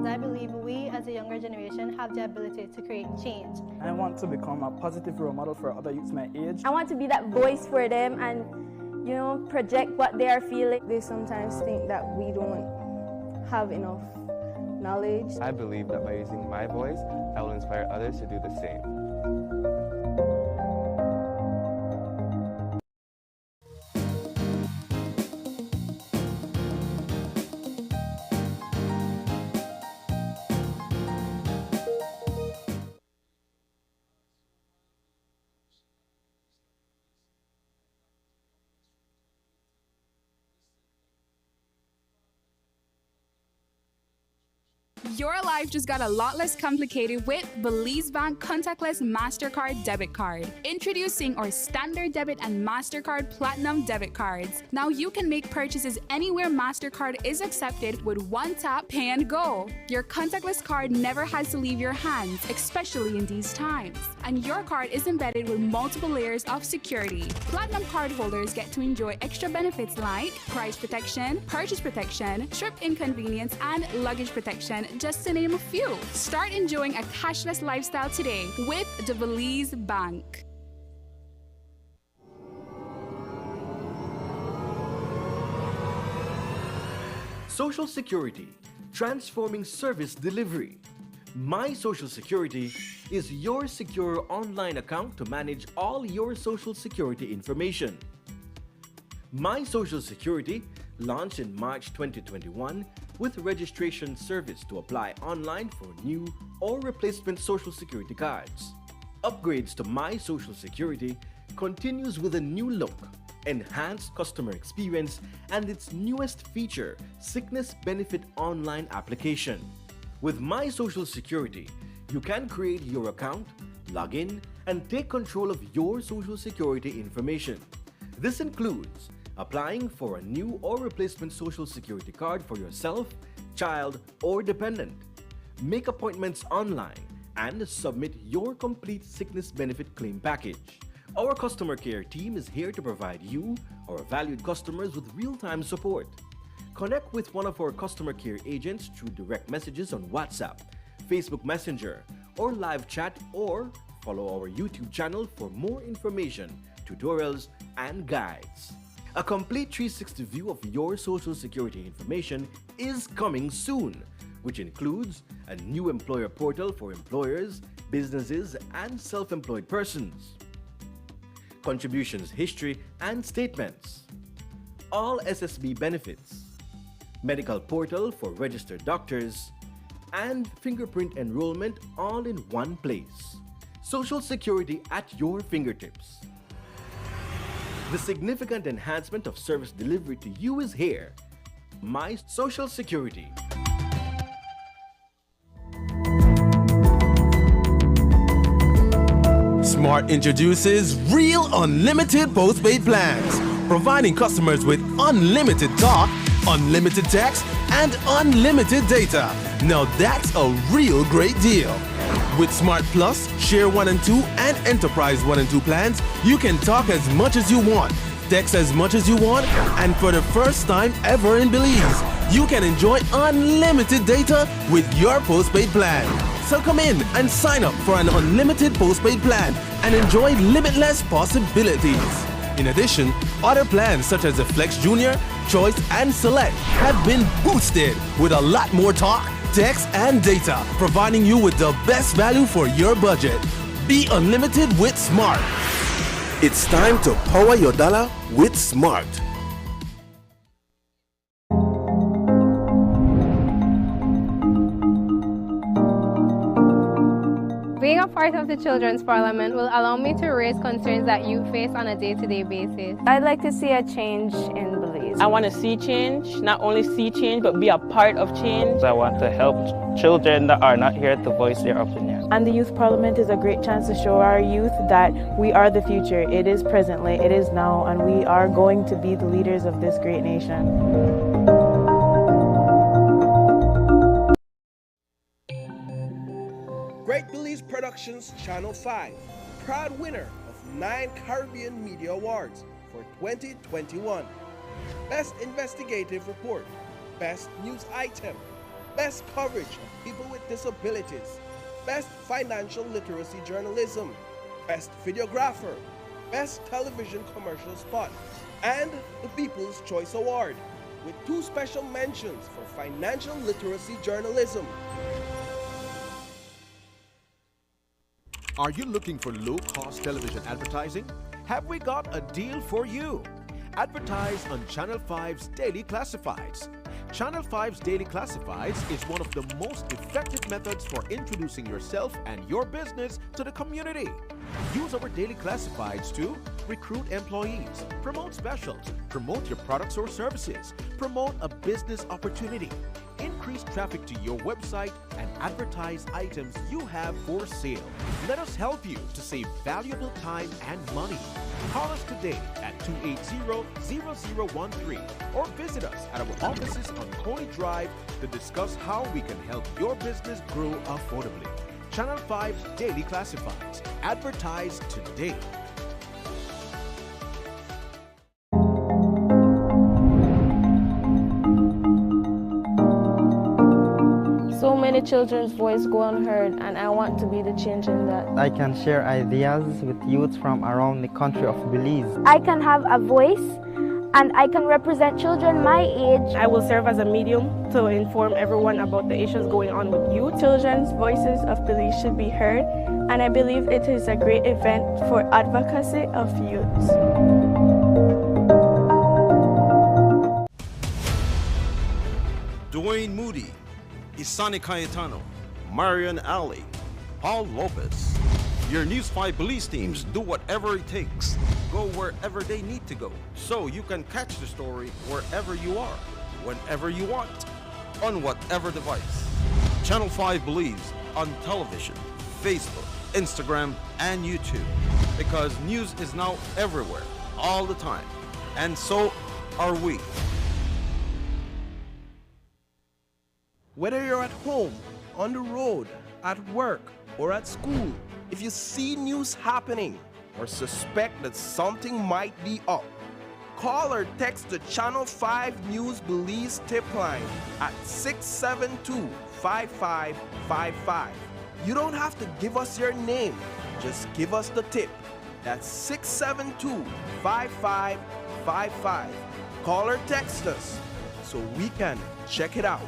I believe we as a younger generation have the ability to create change. I want to become a positive role model for other youths my age. I want to be that voice for them and, you know, project what they are feeling. They sometimes think that we don't have enough knowledge. I believe that by using my voice, I will inspire others to do the same. Your life just got a lot less complicated with Belize Bank Contactless MasterCard Debit Card. Introducing our Standard Debit and MasterCard Platinum Debit Cards. Now you can make purchases anywhere MasterCard is accepted with one tap, pay and go. Your contactless card never has to leave your hands, especially in these times. And your card is embedded with multiple layers of security. Platinum card holders get to enjoy extra benefits like price protection, purchase protection, trip inconvenience, and luggage protection, just to name a few. Start enjoying a cashless lifestyle today with the Belize Bank. Social Security, transforming service delivery. My Social Security is your secure online account to manage all your Social Security information. My Social Security launched in March 2021 with registration service to apply online for new or replacement Social Security cards. Upgrades to My Social Security continues with a new look, enhanced customer experience, and its newest feature, Sickness Benefit Online application. With My Social Security, you can create your account, log in, and take control of your Social Security information. This includes applying for a new or replacement Social Security card for yourself, child, or dependent. Make appointments online and submit your complete sickness benefit claim package. Our customer care team is here to provide you, our valued customers, with real-time support. Connect with one of our customer care agents through direct messages on WhatsApp, Facebook Messenger, or live chat, or follow our YouTube channel for more information, tutorials, and guides. A complete 360 view of your Social Security information is coming soon, which includes a new employer portal for employers, businesses, and self-employed persons, contributions history and statements, all SSB benefits, medical portal for registered doctors, and fingerprint enrollment all in one place. Social Security at your fingertips. The significant enhancement of service delivery to you is here. My Social Security. Smart introduces Real Unlimited Postpaid Plans, providing customers with unlimited talk, unlimited text, and unlimited data. Now that's a real great deal. With Smart Plus, Share 1 and 2, and Enterprise 1 and 2 plans, you can talk as much as you want, text as much as you want, and for the first time ever in Belize, you can enjoy unlimited data with your postpaid plan. So come in and sign up for an unlimited postpaid plan and enjoy limitless possibilities. In addition, other plans such as the Flex Junior, Choice and Select have been boosted with a lot more talk, text and data, providing you with the best value for your budget. Be unlimited with Smart. It's time to power your dollar with Smart. Being a part of the Children's Parliament will allow me to raise concerns that youth face on a day-to-day basis. I'd like to see a change in Belize. I want to see change, not only see change, but be a part of change. I want to help children that are not here to voice their opinion. And the Youth Parliament is a great chance to show our youth that we are the future. It is presently, it is now, and we are going to be the leaders of this great nation. Great Belize Productions Channel 5, proud winner of 9 Caribbean Media Awards for 2021. Best Investigative Report, Best News Item, Best Coverage of People with Disabilities, Best Financial Literacy Journalism, Best Videographer, Best Television Commercial Spot, and the People's Choice Award, with 2 special mentions for Financial Literacy Journalism. Are you looking for low-cost television advertising? Have we got a deal for you? Advertise on Channel 5's Daily Classifieds. Channel 5's Daily Classifieds is one of the most effective methods for introducing yourself and your business to the community. Use our Daily Classifieds to recruit employees, promote specials, promote your products or services, promote a business opportunity, increase traffic to your website, and advertise items you have for sale. Let us help you to save valuable time and money. Call us today at 280-0013 or visit us at our offices on Coney Drive to discuss how we can help your business grow affordably. Channel 5 Daily Classifieds. Advertise today. So many children's voices go unheard, and I want to be the change in that. I can share ideas with youth from around the country of Belize. I can have a voice and I can represent children my age. I will serve as a medium to inform everyone about the issues going on with youth. Children's voices of Belize should be heard, and I believe it is a great event for advocacy of youth. Dwayne Moody, Isani Cayetano, Marian Ali, Paul Lopez. Your News 5 Belize teams do whatever it takes. Go wherever they need to go, so you can catch the story wherever you are, whenever you want, on whatever device. Channel 5 Belize on television, Facebook, Instagram, and YouTube. Because news is now everywhere, all the time. And so are we. Whether you're at home, on the road, at work, or at school, if you see news happening or suspect that something might be up, call or text the Channel 5 News Belize tip line at 672-5555. You don't have to give us your name, just give us the tip. That's 672-5555. Call or text us so we can check it out.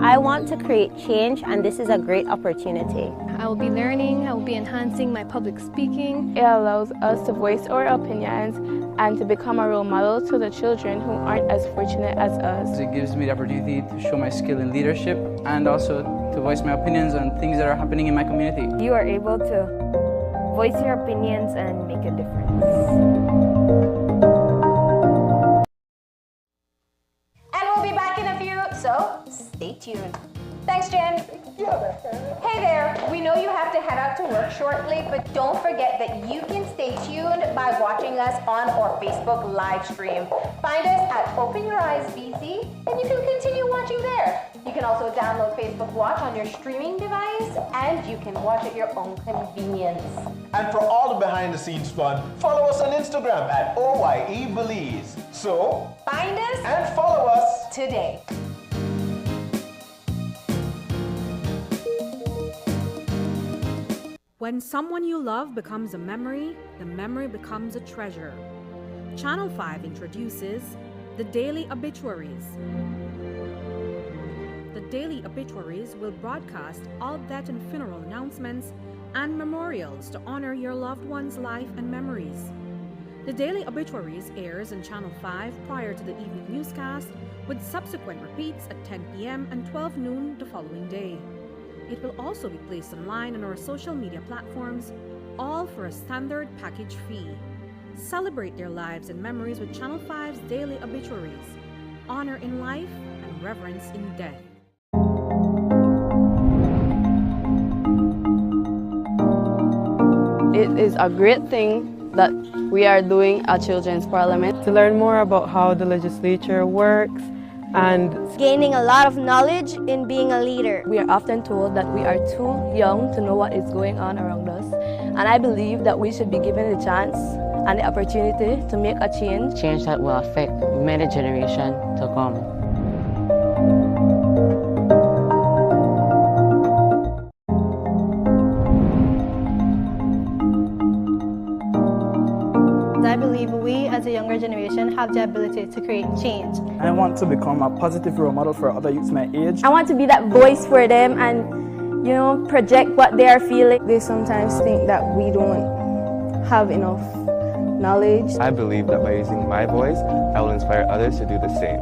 I want to create change, and this is a great opportunity. I will be learning, I will be enhancing my public speaking. It allows us to voice our opinions and to become a role model to the children who aren't as fortunate as us. It gives me the opportunity to show my skill in leadership and also to voice my opinions on things that are happening in my community. You are able to voice your opinions and make a difference. And we'll be back in a few, so stay tuned. Thanks, Jen. Hey there, we know you have to head out to work shortly, but don't forget that you can stay tuned by watching us on our Facebook live stream. Find us at Open Your Eyes BC, and you can continue watching there. You can also download Facebook Watch on your streaming device, and you can watch at your own convenience. And for all the behind-the-scenes fun, follow us on Instagram at OYE Belize. So, find us and follow us today. When someone you love becomes a memory, the memory becomes a treasure. Channel 5 introduces the Daily Obituaries. The Daily Obituaries will broadcast all death and funeral announcements and memorials to honor your loved one's life and memories. The Daily Obituaries airs on Channel 5 prior to the evening newscast, with subsequent repeats at 10 p.m. and 12 noon the following day. It will also be placed online on our social media platforms, all for a standard package fee. Celebrate their lives and memories with Channel 5's Daily Obituaries. Honor in life and reverence in death. It is a great thing that we are doing at Children's Parliament. To learn more about how the legislature works and gaining a lot of knowledge in being a leader. We are often told that we are too young to know what is going on around us, and I believe that we should be given the chance and the opportunity to make a change. Change that will affect many generations to come. I believe we as a younger generation have the ability to create change. I want to become a positive role model for other youths my age. I want to be that voice for them and, project what they are feeling. They sometimes think that we don't have enough knowledge. I believe that by using my voice, I will inspire others to do the same.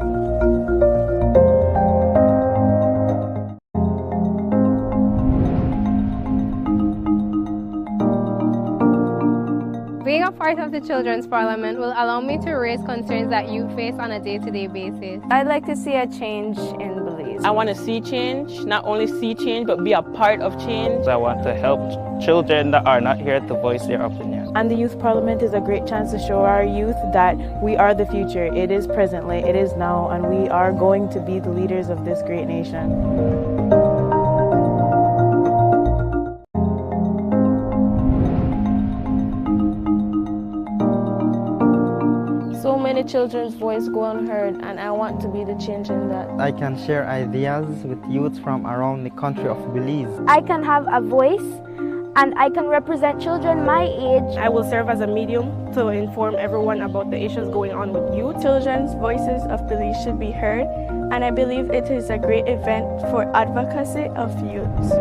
Being a part of the Children's Parliament will allow me to raise concerns that youth face on a day-to-day basis. I'd like to see a change in Belize. I want to see change, not only see change, but be a part of change. I want to help children that are not here to voice their opinion. And the Youth Parliament is a great chance to show our youth that we are the future. It is presently, it is now, and we are going to be the leaders of this great nation. So many children's voices go unheard, and I want to be the change in that. I can share ideas with youth from around the country of Belize. I can have a voice and I can represent children my age. I will serve as a medium to inform everyone about the issues going on with youth. Children's voices of Belize should be heard, and I believe it is a great event for advocacy of youths.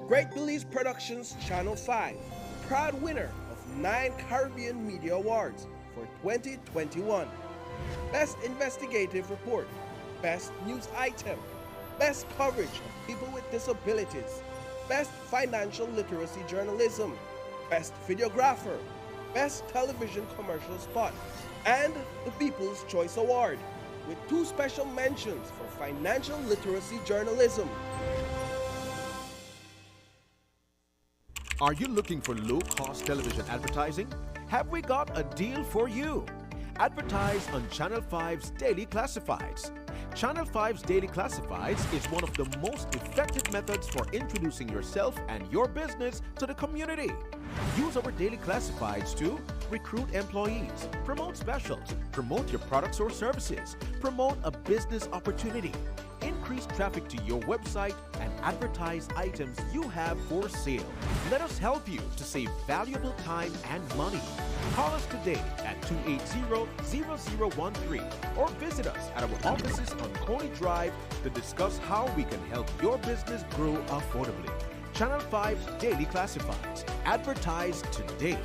Great Belize Productions Channel 5, proud winner of 9 Caribbean Media Awards for 2021. Best Investigative Report, Best News Item, Best Coverage of People with Disabilities, Best Financial Literacy Journalism, Best Videographer, Best Television Commercial Spot, and the People's Choice Award, with 2 special mentions for Financial Literacy Journalism. Are you looking for low-cost television advertising? Have we got a deal for you? Advertise on Channel 5's Daily Classifieds. Channel 5's Daily Classifieds is one of the most effective methods for introducing yourself and your business to the community. Use our Daily Classifieds to recruit employees, promote specials, promote your products or services, promote a business opportunity, increase traffic to your website, and advertise items you have for sale. Let us help you to save valuable time and money. Call us today at 280-0013 or visit us at our offices on Coney Drive to discuss how we can help your business grow affordably. Channel 5 Daily Classifieds. Advertise today.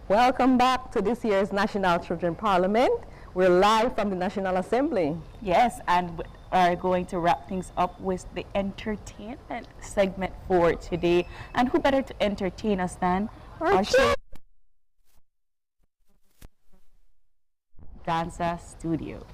Welcome back to this year's National Children Parliament. We're live from the National Assembly. Yes, and we are going to wrap things up with the entertainment segment for today. And who better to entertain us than our Danza Studio.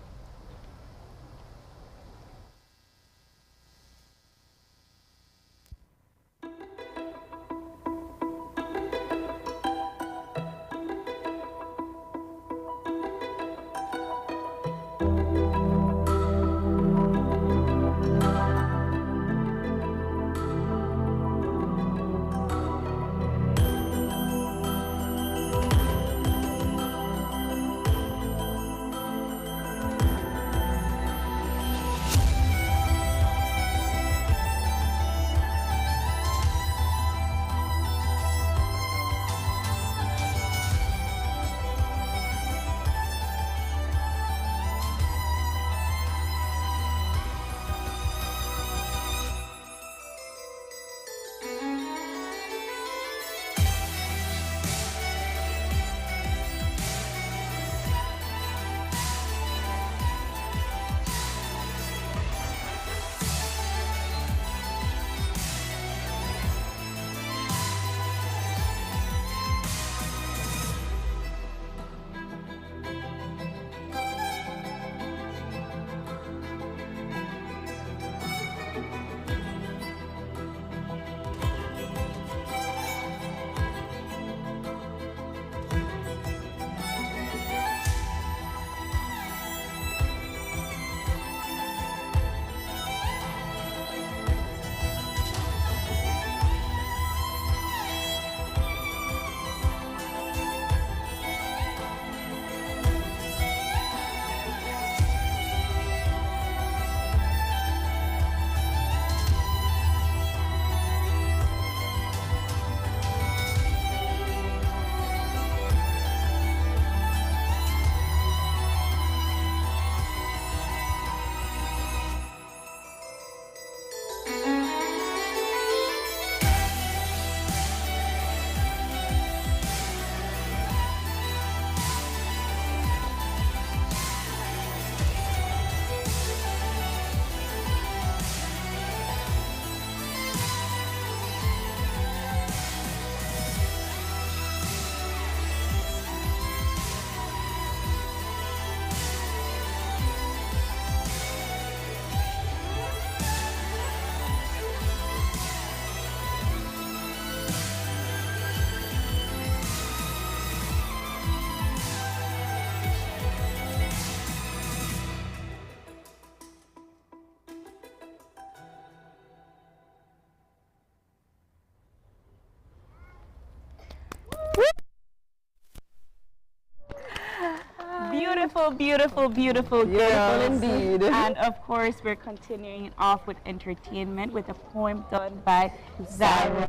Beautiful, beautiful girls. Indeed. And of course, we're continuing it off with entertainment with a poem done by Zara.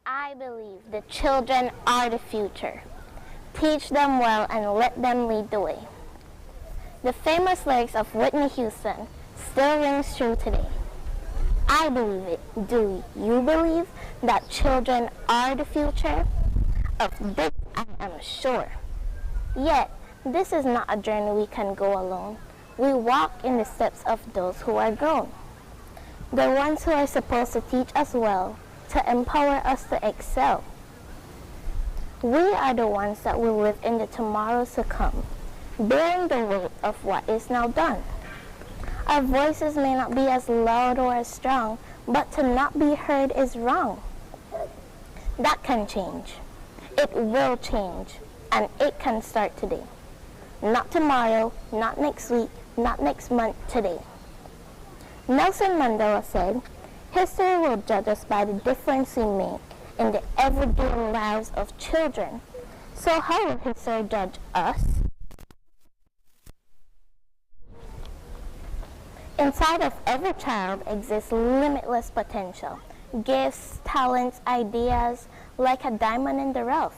I believe the children are the future. Teach them well and let them lead the way. The famous lyrics of Whitney Houston still rings true today. I believe it. Do you believe that children are the future? Of this I am sure. Yet, this is not a journey we can go alone. We walk in the steps of those who are grown. The ones who are supposed to teach us well, to empower us to excel. We are the ones that will live in the tomorrows to come, bearing the weight of what is now done. Our voices may not be as loud or as strong, but to not be heard is wrong. That can change. It will change, and it can start today. Not tomorrow, not next week, not next month, today. Nelson Mandela said, "History will judge us by the difference we make in the everyday lives of children." So how will history judge us? Inside of every child exists limitless potential, gifts, talents, ideas, like a diamond in the rough.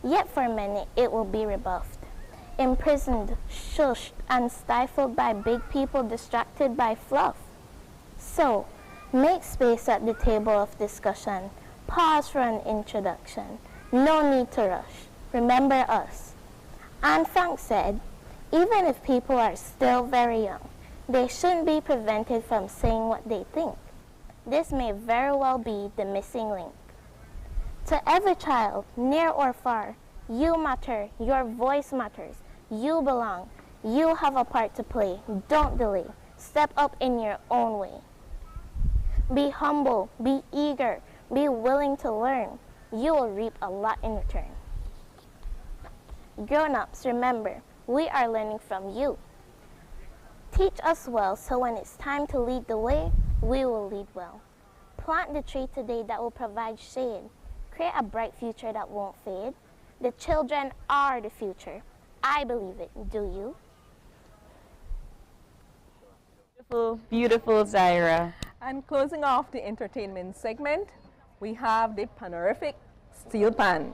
Yet for many, it will be rebuffed, imprisoned, shushed, and stifled by big people distracted by fluff. So, Make space at the table of discussion. Pause for an introduction. No need to rush. Remember us. Anne Frank said, even if people are still very young, they shouldn't be prevented from saying what they think. This may very well be the missing link. To every child, near or far, you matter, your voice matters, you belong, you have a part to play, don't delay, step up in your own way. Be humble, be eager, be willing to learn, you will reap a lot in return. Grown-ups, remember, we are learning from you. Teach us well so when it's time to lead the way, we will lead well. Plant the tree today that will provide shade. Create a bright future that won't fade. The children are the future. I believe it. Do you? Beautiful, beautiful Zaira. And closing off the entertainment segment, we have the Panorific Steel Pan.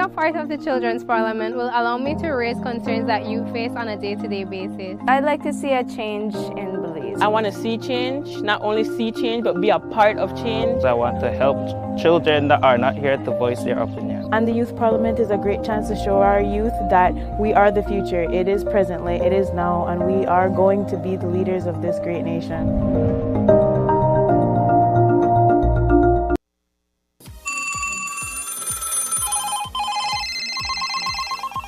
a part of the Children's Parliament will allow me to raise concerns that youth face on a day-to-day basis. I'd like to see a change in Belize. I want to see change, not only see change, but be a part of change. I want to help children that are not here to voice their opinion. And the Youth Parliament is a great chance to show our youth that we are the future. It is presently, it is now, and we are going to be the leaders of this great nation.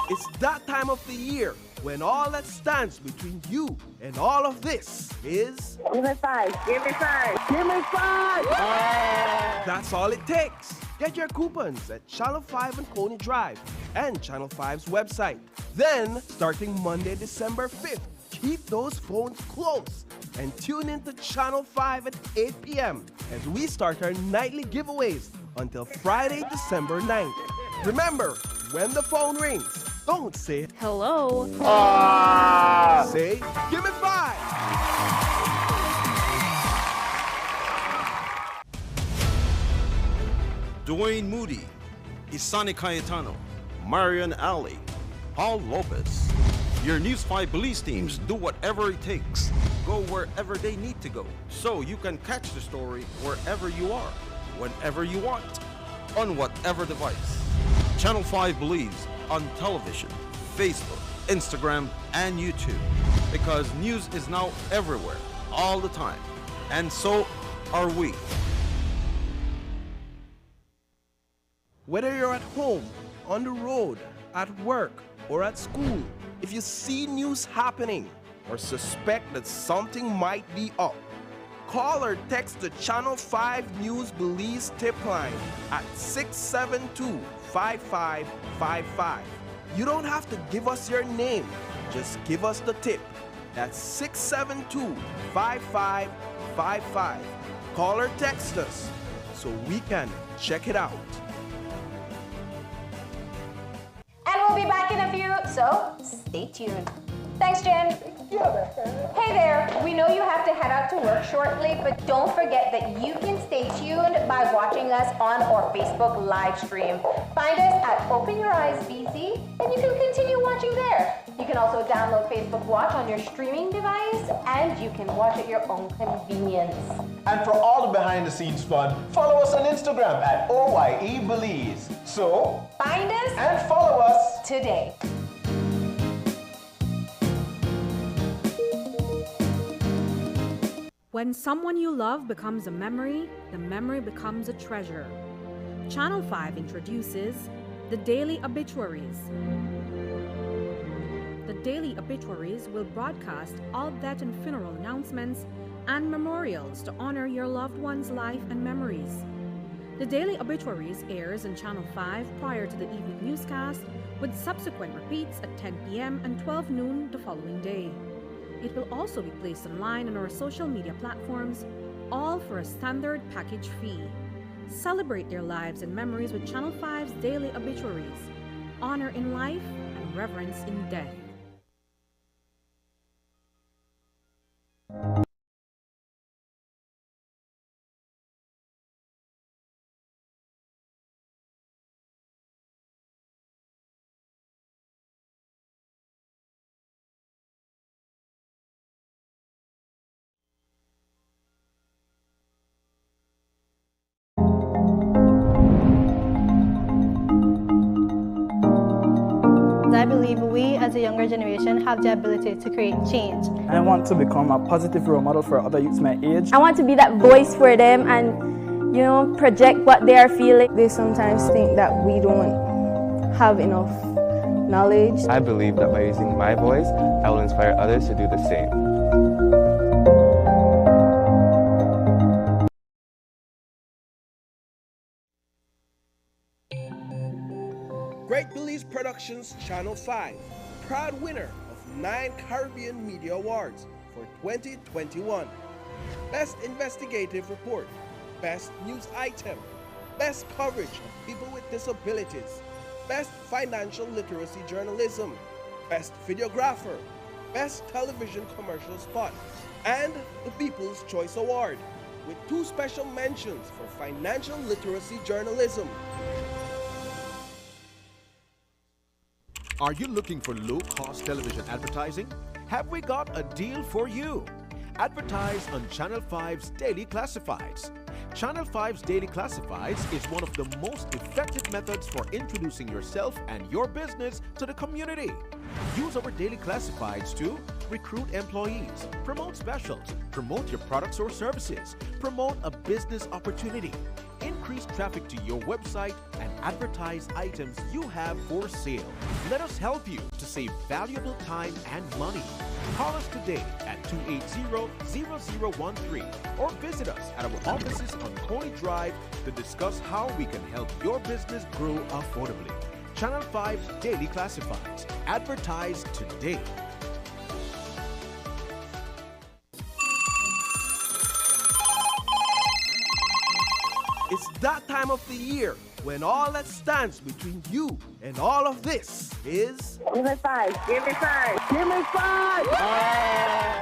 It's that time of the year when all that stands between you and all of this is... Give me five, give me five, give me five! That's all it takes. Get your coupons at Channel 5 and Coney Drive and Channel 5's website. Then, starting Monday, December 5th, keep those phones close and tune in to Channel 5 at 8 p.m. as we start our nightly giveaways until Friday, December 9th. Remember, when the phone rings, don't say hello. Say, give me five. Dwayne Moody, Isani Cayetano, Marian Ali, Paul Lopez. Your News 5 Belize teams do whatever it takes. Go wherever they need to go, so you can catch the story wherever you are, whenever you want, on whatever device. Channel 5 Belize on television, Facebook, Instagram, and YouTube. Because news is now everywhere, all the time. And so are we. Whether you're at home, on the road, at work, or at school, if you see news happening or suspect that something might be up, call or text the Channel 5 News Belize tip line at 672-5555. You don't have to give us your name, just give us the tip. That's 672-5555. Call or text us so we can check it out. And we'll be back in a few, so stay tuned. Thanks, Jen. Hey there, we know you have to head out to work shortly, but don't forget that you can stay tuned by watching us on our Facebook live stream. Find us at Open Your Eyes BC, and you can continue watching there. You can also download Facebook Watch on your streaming device, and you can watch at your own convenience. And for all the behind-the-scenes fun, follow us on Instagram at OYE Belize. So, find us and follow us today. When someone you love becomes a memory, the memory becomes a treasure. Channel 5 introduces the Daily Obituaries. The Daily Obituaries will broadcast all death and funeral announcements and memorials to honor your loved one's life and memories. The Daily Obituaries airs on Channel 5 prior to the evening newscast, with subsequent repeats at 10 p.m. and 12 noon the following day. It will also be placed online on our social media platforms, all for a standard package fee. Celebrate their lives and memories with Channel 5's Daily Obituaries. Honor in life and reverence in death. I believe we as a younger generation have the ability to create change. I want to become a positive role model for other youths my age. I want to be that voice for them and, project what they are feeling. They sometimes think that we don't have enough knowledge. I believe that by using my voice, I will inspire others to do the same. Great Belize Productions Channel 5, proud winner of 9 Caribbean Media Awards for 2021. Best Investigative Report, Best News Item, Best Coverage of People with Disabilities, Best Financial Literacy Journalism, Best Videographer, Best Television Commercial Spot, and the People's Choice Award, with 2 special mentions for Financial Literacy Journalism. Are you looking for low-cost television advertising? Have we got a deal for you? Advertise on Channel 5's Daily Classifieds. Channel 5's Daily Classifieds is one of the most effective methods for introducing yourself and your business to the community. Use our Daily Classifieds to recruit employees, promote specials, promote your products or services, promote a business opportunity, increase traffic to your website, and advertise items you have for sale. Let us help you to save valuable time and money. Call us today at 280-0013 or visit us at our offices on Coney Drive to discuss how we can help your business grow affordably. Channel 5 Daily Classifieds. Advertise today. It's that time of the year when all that stands between you and all of this is... Give me 5. Give me 5. Give me 5.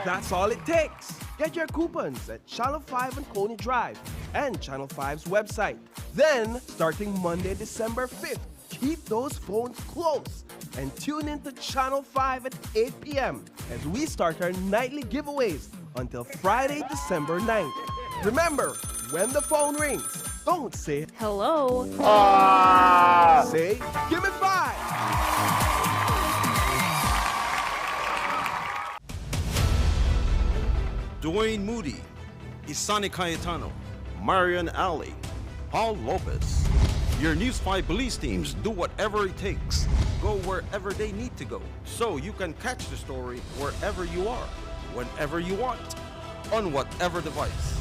That's all it takes. Get your coupons at Channel 5 and Coney Drive and Channel 5's website. Then, starting Monday, December 5th, keep those phones close and tune into Channel 5 at 8 p.m. as we start our nightly giveaways until Friday, December 9th. Remember, when the phone rings, don't say hello. Say, give me 5. Dwayne Moody, Isani Cayetano, Marian Ali, Paul Lopez. Your News 5 police teams do whatever it takes. Go wherever they need to go, so you can catch the story wherever you are, whenever you want, on whatever device.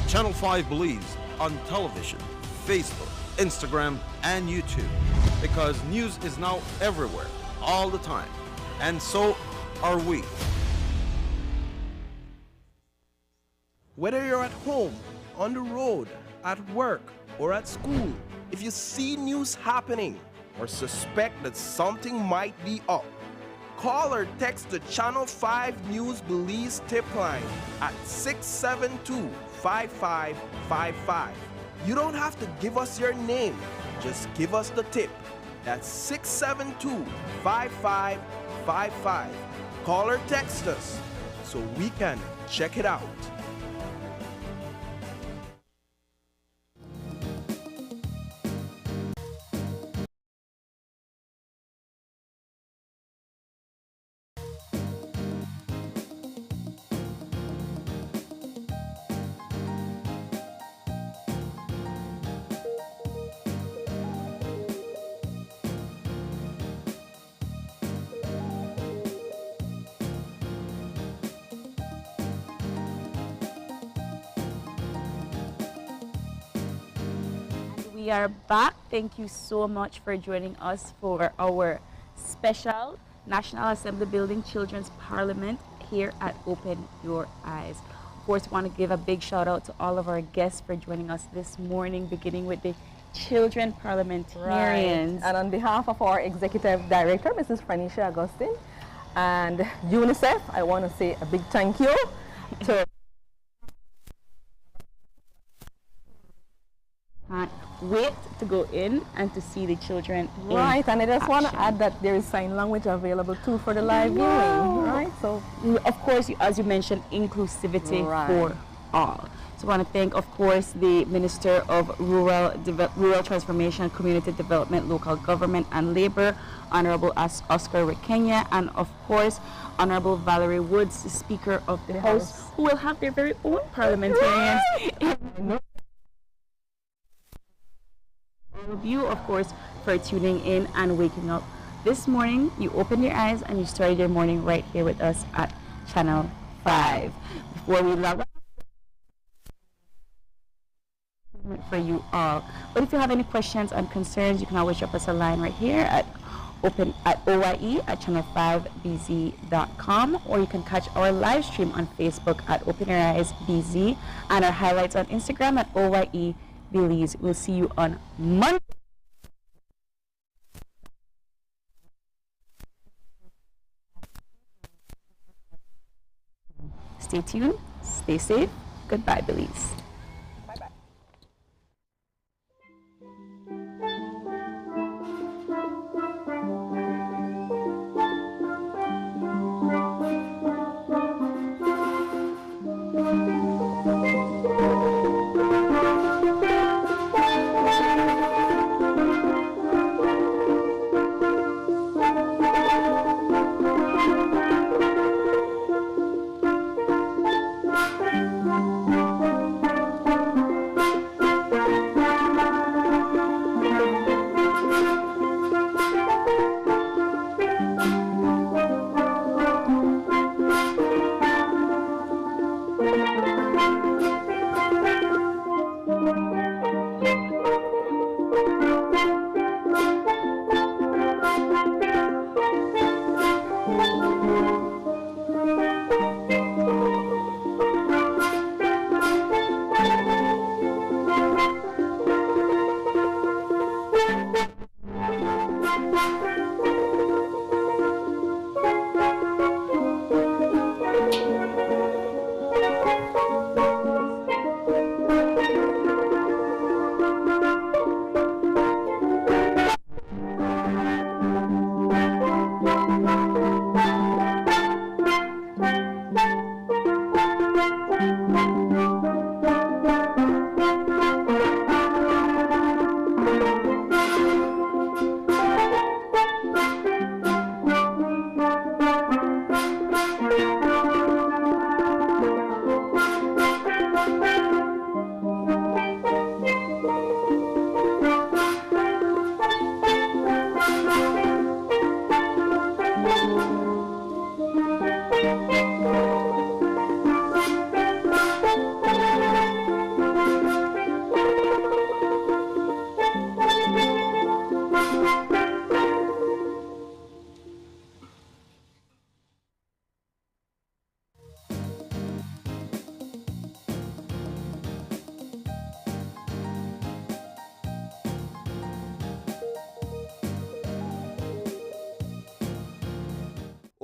Channel 5 believes on television, Facebook, Instagram, and YouTube, because news is now everywhere, all the time, and so are we. Whether you're at home, on the road, at work, or at school, if you see news happening or suspect that something might be up, call or text the Channel 5 News Belize tip line at 672-5555. You don't have to give us your name, just give us the tip. That's 672-5555. Call or text us so we can check it out. We are back. Thank you so much for joining us for our special National Assembly Building Children's Parliament here at Open Your Eyes. Of course, we want to give a big shout out to all of our guests for joining us this morning, beginning with the children parliamentarians. Right. And on behalf of our Executive Director, Mrs. Franisha Augustine, and UNICEF, I want to say a big thank you to wait to go in and to see the children. Right, and I just want to add that there is sign language available too for the live viewing, right? So, of course, as you mentioned, inclusivity for all. So I want to thank, of course, the Minister of Rural Transformation, Community Development, Local Government and Labor, Honorable Oscar Rekenya, and of course, Honorable Valerie Woods, the Speaker of the House, who will have their very own parliamentarians. All of you, of course, for tuning in and waking up. This morning, you opened your eyes and you started your morning right here with us at Channel 5. Before we log on for you all. But if you have any questions and concerns, you can always drop us a line right here at OYE@channel5bz.com, or you can catch our live stream on Facebook at Open Your Eyes BZ and our highlights on Instagram at OYE Belize. We'll see you on Monday. Stay tuned, stay safe. Goodbye, Belize. Bye-bye.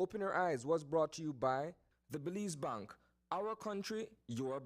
Open Your Eyes was brought to you by the Belize Bank. Our country, your bank.